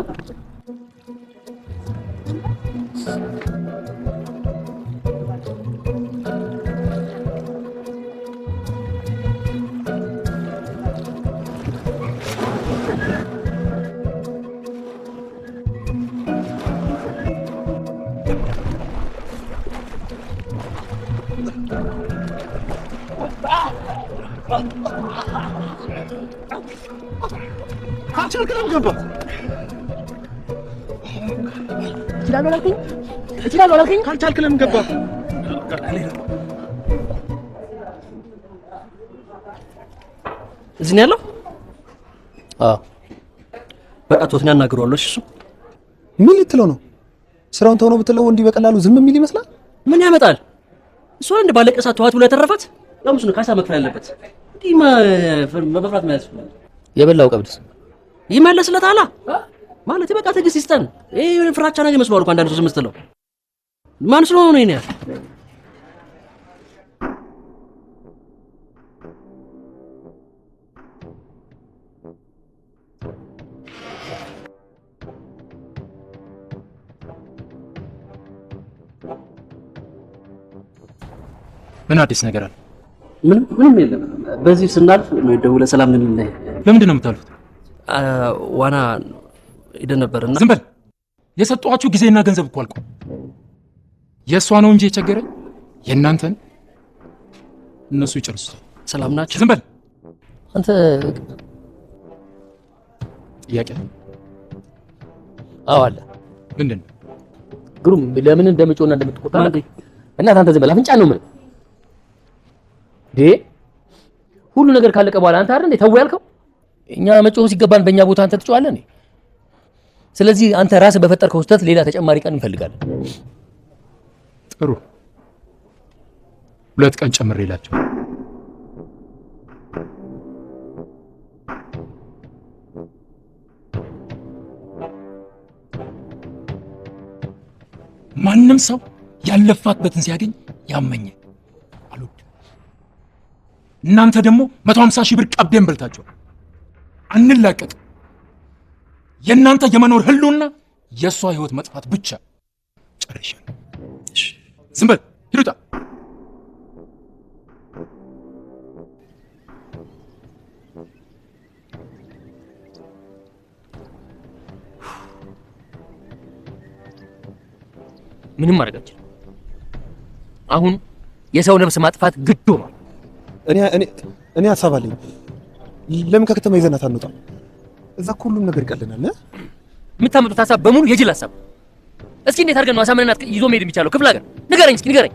ካልቻልክ ለምን ገባ? እዚህ ነው ያለው? አዎ በቃ ቶትን ያናግረዋለሁ። እሱ ምን ልትለው ነው? ስራውን ተው ነው ብትለው እንዲህ በቀላሉ ዝም የሚል ይመስላል? ምን ያመጣል? እሷ እንደ ባለቀሳ ተዋት ብሎ የተረፋት ለምሱ ነው ካሳ መክፈል ያለበት። እንዲህ መፍራት ማለት ነው። የበላው ቀብድስ ይመለስለታል ማለት በቃ ትዕግስት ይስጠን። ይሄ ፍራቻ ነገር መስሏል እኮ አንዳንድ ሰው የምትለው ማን ስለሆነ ነው? እኔ ምን አዲስ ነገር አለ? ምንም የለም። በዚህ ስናልፍ ነው ደውለህ ሰላም ልንልህ። ለምንድን ነው የምታልፉት? ዋና ሄደን ነበርና። ዝም በል። የሰጧችሁ ጊዜና ገንዘብ እኮ አልቆ የእሷ ነው እንጂ የቸገረኝ የእናንተን እነሱ ይጨርሱት። ሰላም ናቸው። ዝም በል አንተ። ጥያቄ? አዎ አለ። ምንድን ነው? ግሩም ለምን እንደምጮና እንደምትቆጣ እናት አንተ ዝም በል። አፍንጫ ነው ምን ሁሉ ነገር ካለቀ በኋላ አንተ አይደል እንዴ ተው ያልከው? እኛ መጮህ ሲገባን በእኛ ቦታ አንተ ትጮሃለህ እንዴ? ስለዚህ አንተ ራስህ በፈጠርከው ስህተት ሌላ ተጨማሪ ቀን እንፈልጋለን። ጥሩ 2 ቀን ጨምሬላቸው። ማንም ሰው ያለፋበትን ሲያገኝ ያመኛል አልወድም። እናንተ ደግሞ 150 ሺህ ብር ቀብደን በልታችኋል። አንላቀቅ። የእናንተ የመኖር ህልውና የእሷ ህይወት መጥፋት ብቻ። ጨርሻለሁ። ዝም በል ሂዱታ። ምንም አደረጋችሁ። አሁን የሰው ነፍስ ማጥፋት ግድ ሆኗል። እኔ ሀሳብ አለኝ። ለምን ከከተማ ይዘናት አንወጣም? እዛ ሁሉም ነገር ይቀልናል። የምታመጡት ሀሳብ በሙሉ የጅል ሀሳብ። እስኪ እንዴት አድርገን ነው አሳምነናት ይዞ መሄድ የሚቻለው? ክፍለ ሀገር ንገረኝ፣ እስኪ ንገረኝ።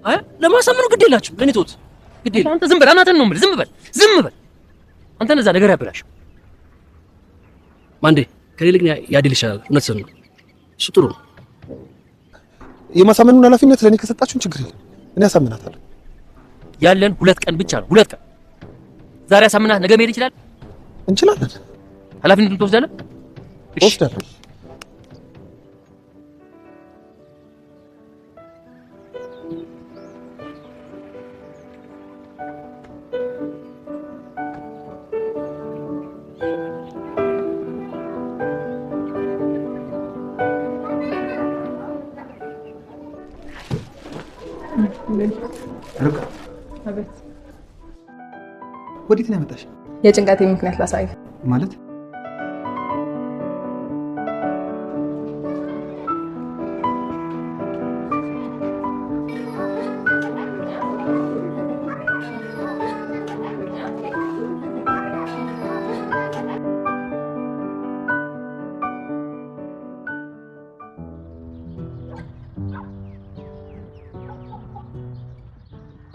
አይ ለማሳመኑ ግድ የላችሁ ለኔ ተውት። ግድ የለም። አንተ ዝም በል፣ አናተን ነው የምልህ። ዝም በል አንተ። እዛ ነገር ያበላሽ ማንዴ ከሌለ ግን ያድል ይሻላል። እውነት ነው። እሱ ጥሩ ነው። የማሳመኑን ኃላፊነት ለኔ ከሰጣችሁን ችግር የለም። እኔ አሳምናታለሁ። ያለን 2 ቀን ብቻ ነው። 2 ቀን። ዛሬ አሳምናት ነገ መሄድ ይችላል። እንችላለን። ኃላፊነቱን ትወስዳለህ? እወስዳለሁ። ወዴት ነው ያመጣሽ? የጭንቀቴ ምክንያት ላሳይ ማለት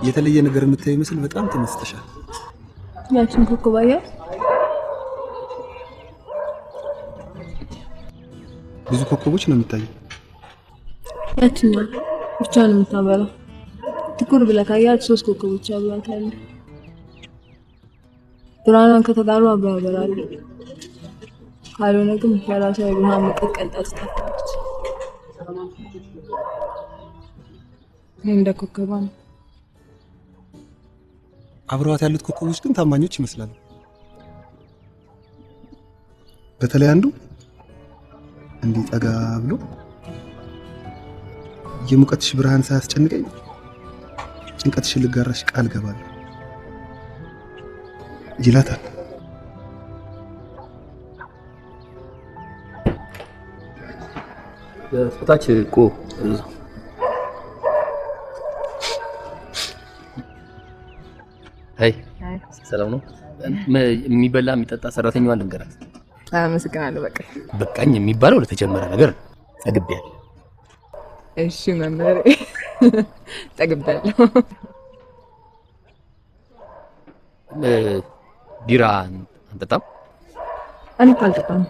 የተለየ ነገር የምታይ መስል በጣም ተመስጠሻል። ያችን ኮከብ አየህ? ብዙ ኮከቦች ነው የሚታዩ። ያችኛው ብቻ ነው የምታበራው። ትኩር ብለህ ካያት 3 ኮከቦች አብራታል። ብርሃኗን ከተጋሩ አብረው ያበራሉ። ካልሆነ ግን በራሷ የብርሃን መቀጥቀጣ ትጠፋለች። እንደ ኮከቧ ነው። አብረዋት ያሉት ኮከቦች ግን ታማኞች ይመስላሉ። በተለይ አንዱ እንዲህ ጠጋ ብሎ የሙቀትሽ ብርሃን ሳያስጨንቀኝ ጭንቀትሽን ልጋራሽ ቃል ገባለሁ ይላታል። በፎታች እኮ አይ ሰላም ነው። የሚበላ የሚጠጣ ሰራተኛዋን ልንገራት። አመሰግናለሁ። በቃኝ የሚባለው ለተጀመረ ነገር ነው። ጠግቤያለሁ። እሺ መምህር፣ ጠግቤያለሁ። ቢራ አንጠጣም? እኔ እኮ አልጠጣም።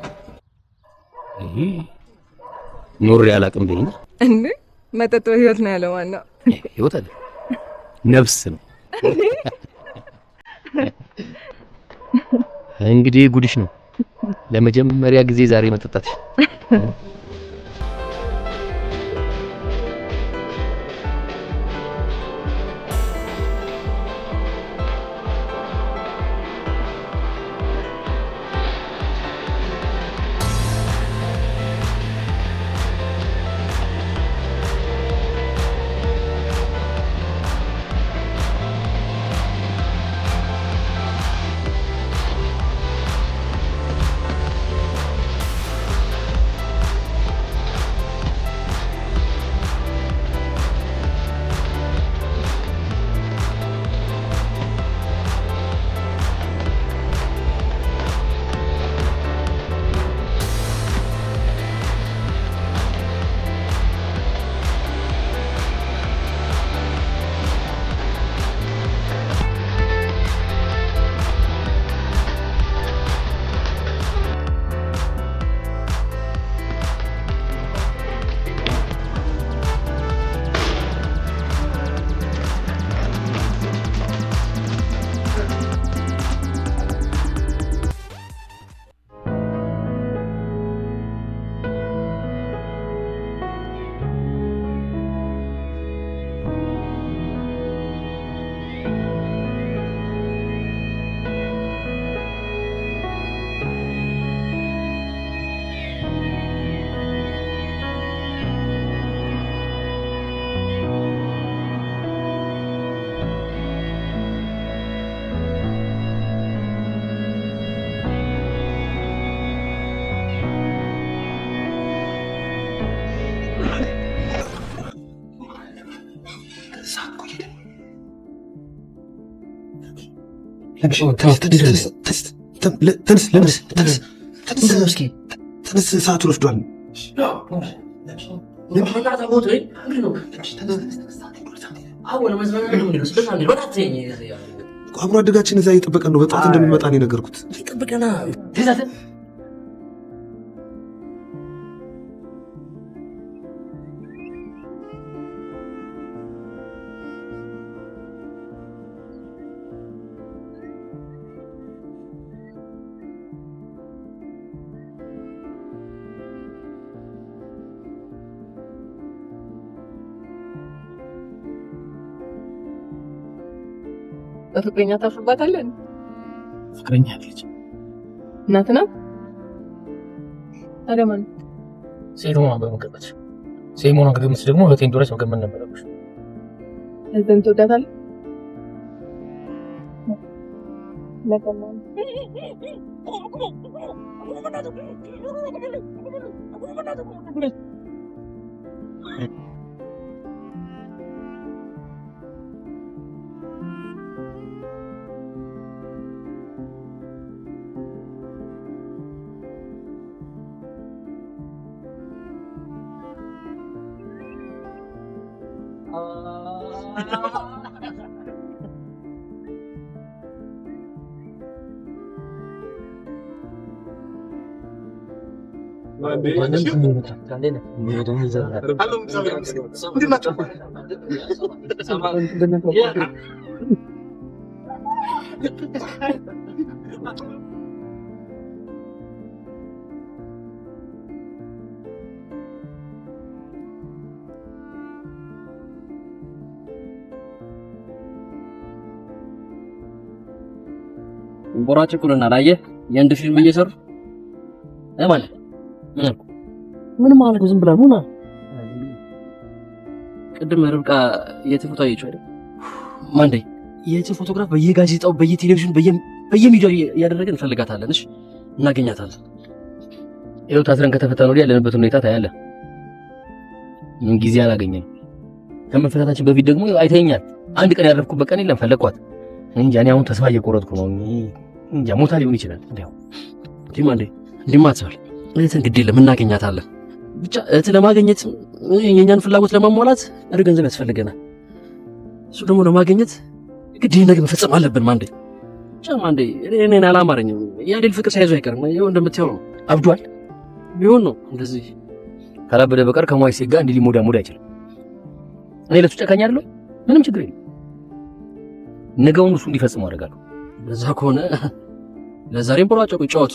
ኖሬ አላውቅም በይኝ እንዴ። መጠጥ ህይወት ነው ያለው። ዋናው ህይወት አይደል ነፍስ ነው። እንግዲህ ጉድሽ ነው። ለመጀመሪያ ጊዜ ዛሬ መጠጣትሽ ተነስ፣ ሰዓቱ ረፍዷል። አብሮ አደጋችን እዛ እየጠበቀን ነው። በጠዋት እንደሚመጣ ነው የነገርኩት። በፍቅረኛ ታፍርባታለህ? ፍቅረኛ ልጅ እናት ናት። ታዲያ ማን? ሴት ሆና በመቀጠል ሴት ሆና ከገመትሽ ደግሞ እህቴ እንደሆነች መገመት ነበረብሽ። እህትን ትወዳታለህ? ለቀማን ቦራጭኩልና ላየህ የእንድ ፊልም እየሰሩ ማለት ምን ማለት ዝም ብላ ሆና ቅድም ርብቃ የት ፎቶ አየችው አይደል? ማንዴ የት ፎቶግራፍ በየጋዜጣው በየቴሌቪዥን በየሚዲያው ያደረገን እንፈልጋታለን። እሺ እናገኛታለን። ይኸው ታስረን ከተፈታን ወዲያ ያለንበት ሁኔታ ታያለህ። ምን ጊዜ አላገኘንም። ከመፈታታችን በፊት ደግሞ አይተኛል። አንድ ቀን ያረፍኩበት ቀን የለም። ፈለኳት እንጂ እኔ አሁን ተስፋ እየቆረጥኩ ነው። እንጃ ሞታ ሊሆን ይችላል። እንዴው ማንዴ እንዲማትበል እህትን ግድ የለም እናገኛታለን። ብቻ እህት ለማግኘት የኛን ፍላጎት ለማሟላት ገንዘብ ያስፈልገናል። እሱ ደግሞ ለማግኘት ግድ ይሄን ነገር መፈጸም አለብን። ማንዴ ብቻ ማንዴ እኔን አላማረኝም። የአዴል ፍቅር ሳይዞ አይቀርም። ይኸው እንደምታየው ነው። አብዷል ቢሆን ነው እንደዚህ ካላበደ በቀር ከሟይ ሴት ጋር እንዲህ ሊሞዳሞድ አይችልም። እኔ ለሱ ጨካኝ አይደለሁ። ምንም ችግር የለም። ነገውን እሱ እንዲፈጽመው አደርጋለሁ። በዛ ከሆነ ለዛሬም ቦራጨቁ ይጫወቱ።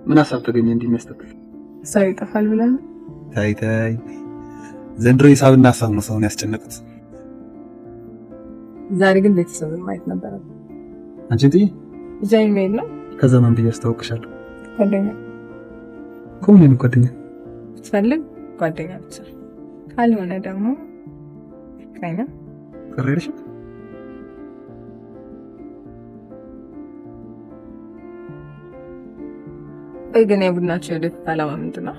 ምን ሀሳብ ተገኘ እንደሚያስተክል ሰው ይጠፋል ብለህ ነው? ታይ ዘንድሮ ሂሳብና ሀሳብ ነው ሰውን ያስጨነቁት። ዛሬ ግን ቤተሰብን ማየት ነበረ። አንቺ እንዴ እዛ ኢሜል ነው ከዘመን ብዬ አስታውቅሻለሁ። ጓደኛ ኮምን ጓደኛ ትፈልግ ጓደኛ ብቻ ካልሆነ ደግሞ ፍቅረኛ ቀረሽ። ግን የቡድናቸው ወደፊት ዓላማ ምንድን ነው?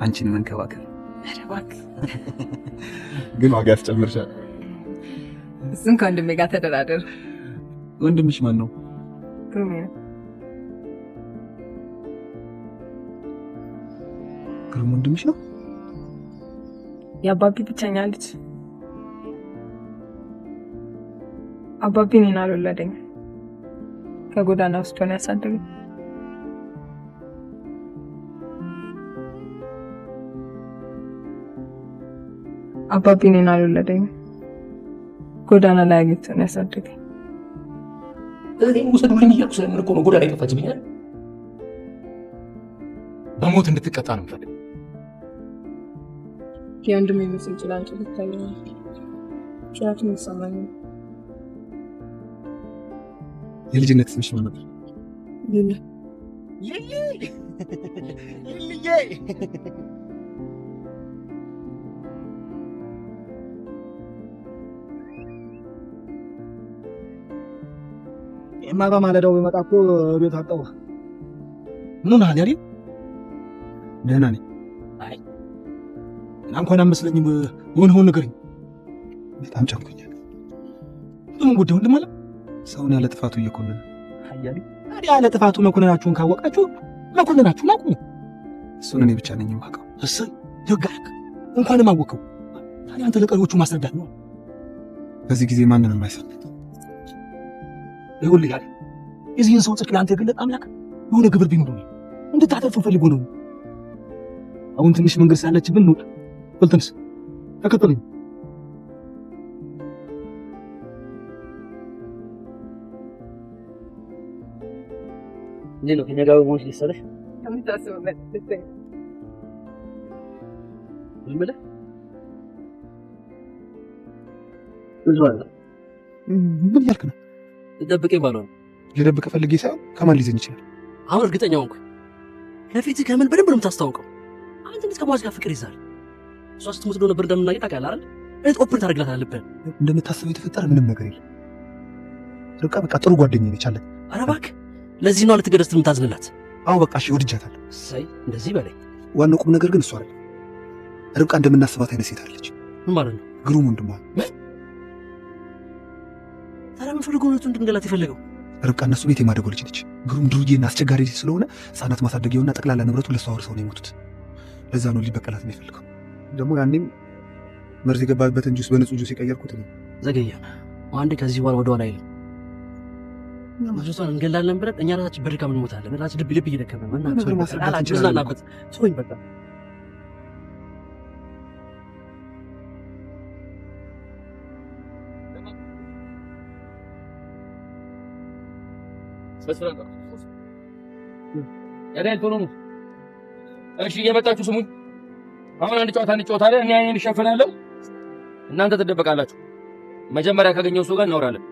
አንቺን መንከባከብ። ኧረ እባክህ ግን ዋጋ ያስጨምርሻል። እሱን ከወንድሜ ጋር ተደራደር። ወንድምሽ ማን ነው? ግሩሜ ነው። ግሩም ወንድምሽ ነው? የአባቢ ብቸኛ ልጅ። አባቢ እኔን አልወለደኝም። ከጎዳና ውስጥ ሆነ ያሳደገኝ። አባቢ እኔን አልወለደኝም። ጎዳና ላይ አግኝቶ ነው ያሳደገኝ። እኔም ውሰዱልኝ እያልኩ ስለምን እኮ ነው ጎዳና የጠፋችብኝ አይደል? በሞት እንድትቀጣ ነው የምፈልገው። የወንድሜ ምስል ጭላንጭል ይታየኛል። ጭላቱን ይሰማኛል። የልጅነት ስምሽ ምን ነበር? ሊሊ እኔማ በማለዳው ቢመጣ እኮ ቤት አጣው። ምን ሆነሃል ያሪ? ደህና ነኝ። አይ እንኳን አመስለኝም የሆነውን ንገረኝ። በጣም ጨንቆኛል። ምን ጉዳይ ወንድም አለ? ሰውን ያለ ጥፋቱ እየኮነነ አያሪ። ታዲያ ያለ ጥፋቱ መኮንናችሁን ካወቃችሁ መኮንናችሁን አቁሙ። እሱን እኔ ብቻ ነኝ የማውቀው። እሰይ ይወጋክ። እንኳንም አወቀው። ታዲያ አንተ ለቀሪዎቹ ማስረዳት ነው። በዚህ ጊዜ ማንንም አይሰማም። ይኸውልህ ያሪ፣ የዚህን ሰው ጽድቅ ለአንተ የገለጠ አምላክ የሆነ ግብር ቢኖር ነው እንድታተርፉ ፈልጎ ነው። አሁን ትንሽ መንገድ ሳለችብን ነው። በልተንስ ተከተለኝ። እንዴት ነው ከእኛ ጋር በመሆንሽ ደስ አለሽ? ከምታስበው ምን ብለህ ብዙ አለ። ምን እያልክ ነው? ልጠብቀኝ ባልሆነ ልደብቅ ፈልጌ ሳይሆን ከማን ሊይዘኝ ይችላል? አሁን እርግጠኛ ሆንኩ። ከፊትህ ከምን በደንብ ነው የምታስታውቀው። አንተ እንዴት ከሟች ጋር ፍቅር ይዛል? እሷ ስትሞት ነበር እንደምናገኝ ታውቃለህ አይደል? እንዴት ኦፕሬት አድርግላት አለብህ? እንደምታስበው የተፈጠረ ምንም ነገር የለም። ርብቃ በቃ ጥሩ ጓደኛዬ ነች አለ። ኧረ እባክህ፣ ለዚህ ነው ልትገረስት የምታዝንላት? አሁን በቃ እሺ ወድጃታለሁ። እሰይ፣ እንደዚህ በላይ። ዋናው ቁም ነገር ግን እሷ አይደል። ርብቃ እንደምናስባት አይነት ሴት አለች። ምን ማለት ነው? ግሩም ወንድሟ። ታዲያ ምን ፈልጎ ነው እንድንገላት የፈለገው? ርብቃ እነሱ ቤት የማደጎ ልጅ ነች። ግሩም ድሩዬና አስቸጋሪ ስለሆነ ሕፃናት ማሳደጊያውና ጠቅላላ ንብረቱ ለእሷ አውርሰው ነው የሞቱት። ለዛ ነው ሊበቀላት ነው የፈልገው። ደግሞ ያኔም መርዝ የገባበትን ጁስ በንጹህ ጁስ የቀየርኩት ነው። ዘገየ አንዴ ከዚህ በኋላ ወደ ኋላ አይልም። ልጅቷን እንገላለን ብለን እኛ ራሳችን በድካም እንሞታለን። ራሳችን ልብ ልብ እየደከመን ምናናበት ሰውኝ በቃ እሺ እየመጣችሁ ስሙኝ። አሁን አንድ ጨዋታ እንጫወታለን። እኔ አይኔን እሸፍናለሁ፣ እናንተ ትደበቃላችሁ። መጀመሪያ ካገኘው ሰው ጋር እናወራለን።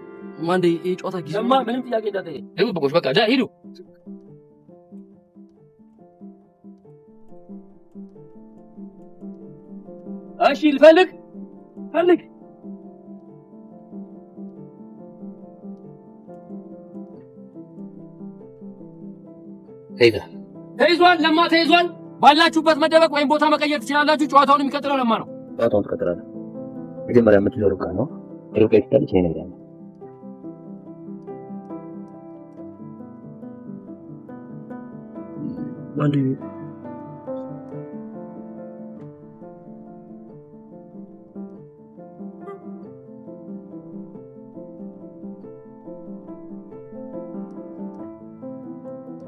ማንዴ ይሄ ጨዋታ ጊዜ ምንም ጥያቄ እንዳትጠይቅ። ደብቆሽ በቃ ሂዱ። እሺ ልፈልግ ፈልግ ተይዟል። ለማ ተይዟል። ባላችሁበት መደበቅ ወይም ቦታ መቀየር ትችላላችሁ። ጨዋታውን የሚቀጥለው ለማ ነው። ጨዋታውን ትቀጥላለህ። መጀመሪያ የምትለው ርብቃ ነው። ርብቃ ይታለች ይሄ ነገር ማንዴ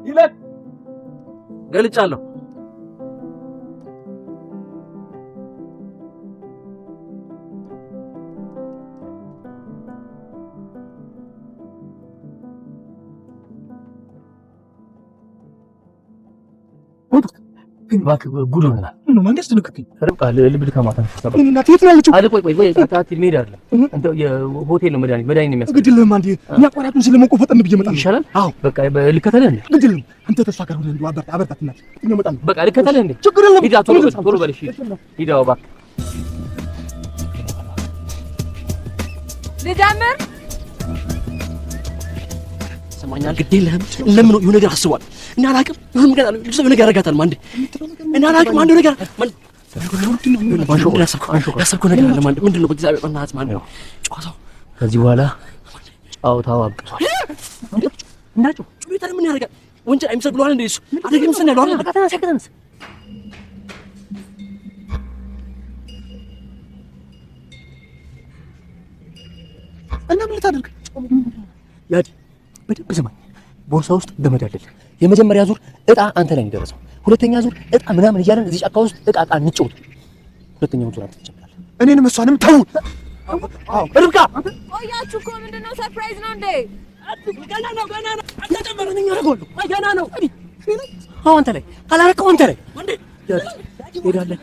ይለት ገልጫለሁ። ግን እባክህ ጉድ ሆነናል። ነው መንግስት ንክክኝ ርብቃ ልብ ድካማታ ተሰበረ። እናት የት ነው ያለችው? አለ ቆይ ታታቲ ሜዳ አይደለም እንዴ የሆቴል ነው መድኃኒት ነው የሚያስፈልግ። ግድልህም አንዴ እኛ ቋራቱን ስለሞቆ ፈጠን ብዬ እመጣለሁ። ይሻላል። አዎ በቃ ልከተልህ እንዴ? ግድልህም አንተ ተስፋ ጋር ሆነ እንደው አበርታት እናት እኛ እመጣለሁ። በቃ ልከተልህ እንዴ? ችግር የለም። ሂድ ቶሎ በል እሺ ሂድ። አዎ እባክህ ልጀምር። ሰማኛል። ግድ የለህም። ለምን የሆነ ነገር አስቧል። እና አላውቅም። ይሁን ነገር አለ ልጅ ነገር ያረጋታል። ማንዴ እና አላውቅም። አንዱ ነገር ያሰብከው ነገር አለ። ማንዴ ምንድን ነው? በእግዚአብሔር በእናትህ ማንዴ ጨዋታው ከዚህ በኋላ ጨዋታው አብቅቷል። እንዳጩ ጩቤታ ምን ያደርጋል? ወንጀል አይምሰል ብለዋል። እንደ እሱ አደግም ስን ያለው አይደል? ተነስ ተነስ። እና ምን ልታደርግ ያድ በደንብ ስማኝ። ቦርሳ ውስጥ ገመድ አለልህ። የመጀመሪያ ዙር እጣ አንተ ላይ እንደደረሰው፣ ሁለተኛ ዙር እጣ ምናምን እያለን እዚህ ጫካ ውስጥ እጣ እንጫወት። ሁለተኛው ዙር አንተ ትጀምራለህ። እኔንም እሷንም ተው። አዎ ርብቃ ቆያችሁ እኮ ምንድን ነው? ሰርፕራይዝ ነው እንዴ? ገና ነው አልተጨመረንም። ያደርገዋለሁ ገና ነው። አዎ አንተ ላይ ካላረከው አንተ ላይ ማንዴ ሄዳለህ።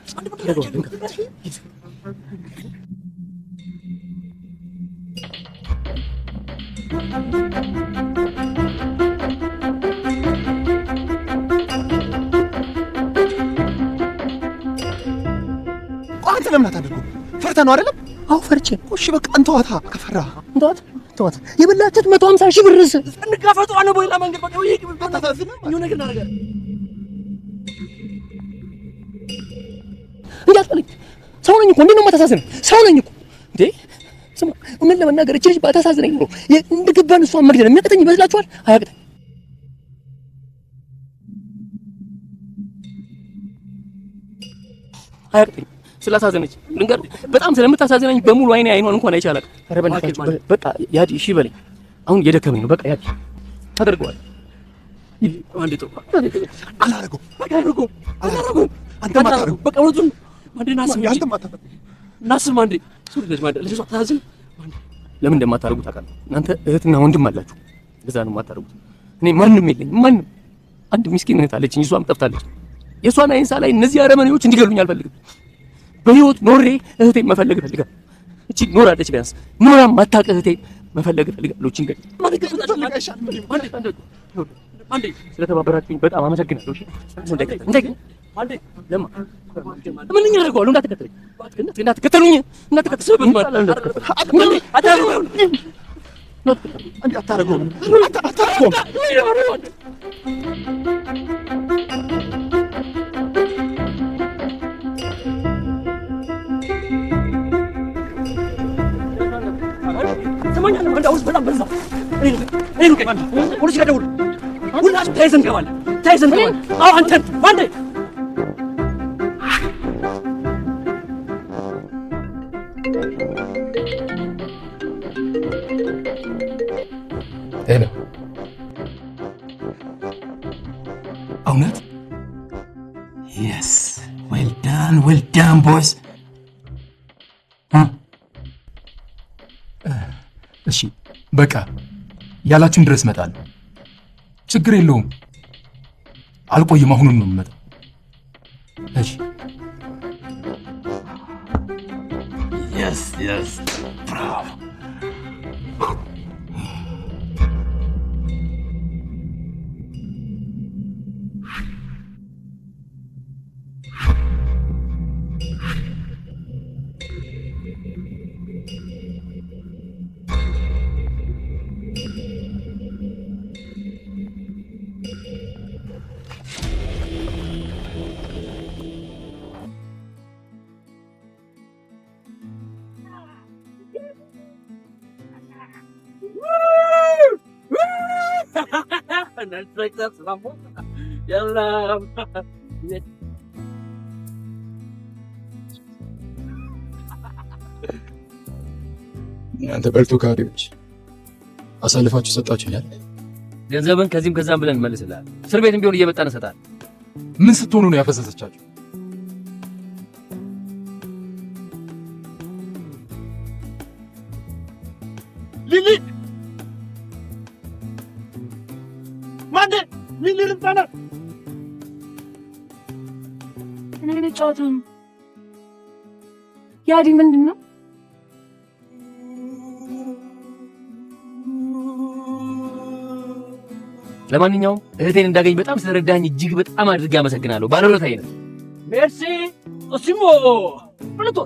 አንተ ለምን አታደርገው? ፈርተህ ነው አይደለም? አዎ ፈርቼ። እሺ በቃ እንተዋታ። ከፈራ እንተዋት። ተዋት። የበላችሁት 150 ሺህ ብርስ እንጋፈጡ አነ በሌላ መንገድ በቃ ይሄ ምን ነገር እናደርጋለን? እንዳትለኝ ሰው ነኝ እኮ እንዴት ነው የማታሳዝነኝ? ሰው ነኝ እኮ እንዴ። ስማ ምን ለመናገር እቺ ልጅ ባታሳዝነኝ ነው እንደገባን እሷን መግደል የሚያቅተኝ ይመስላችኋል? አያቅተኝ። አያቅተኝ ስላሳዘነች ልንገር፣ በጣም ስለምታሳዝነኝ በሙሉ አይኗን እንኳን አይቻላል። ኧረ በእናትህ በቃ ያዲ እሺ በለኝ። አሁን እየደከመኝ ነው። በቃ ያዲ ታደርገዋለህ። አንዴ ተው አላረገውም። አንተ ማታረገው በቃ ወጡን ማንዴ ናስብ ማንዴ ሱሪ ልጅ ማንዴ ልጅ ታዝን ለምን እንደማታደርጉት ታውቃለህ? እናንተ እህትና ወንድም አላችሁ። ለዛ ነው የማታደርጉት። እኔ ማንም የለኝም። ማንም አንድ ምስኪን እህት አለችኝ፣ እሷም ጠፍታለች። የእሷን አይንሳ ላይ እነዚህ አረመኔዎች እንዲገሉኝ አልፈልግም። በህይወት ኖሬ እህቴን መፈለግ እፈልጋለሁ። እቺ ኖራለች፣ ቢያንስ ኖራ ማታውቅ እህቴን መፈለግ እፈልጋለሁ። እቺ እንግዲህ አንዴ ስለተባበራችሁኝ በጣም አመሰግናለሁ። እሺ አንዴ ለማ ምን ያደርገዋለሁ? እንዳትከተለኝ፣ እንዳትከተሉኝ፣ እንዳትከተሉኝ ሁላችሁም ተያይዘን እንገባለን። አዎ አንተን አንዴ ሄሎ፣ እውነት? የስ ዌል ዳን ቦይስ። እሺ በቃ ያላችሁን ድረስ እመጣለሁ። ችግር የለውም፣ አልቆይም። አሁኑን ነው የምመጣው። እሺ የስ ብራቮ። እናንተ በልቶ ካሪዎች አሳልፋችሁ ሰጣችሁኛል። ገንዘብን ከዚህም ከዛም ብለን እንመልስልሃል። እስር ቤትም ቢሆን እየመጣን እንሰጣለን። ምን ስትሆኑ ነው ያፈሰሰቻችሁ? ሊሊ ማንዴ ሊሊ ልምጣና እኔ ልጫወት ነው። ያዲ ምንድን ነው? ለማንኛውም እህቴን እንዳገኝ በጣም ስለረዳኝ እጅግ በጣም አድርጌ አመሰግናለሁ። ባለውለታዬ ነህ። ሜርሲ ኦሲሞ ብልቶ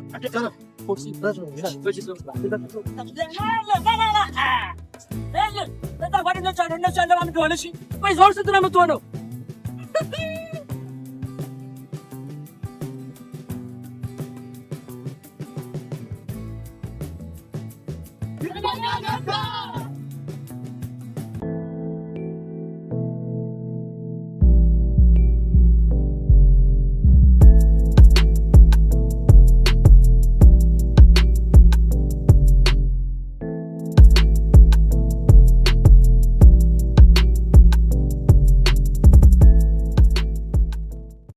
Come on,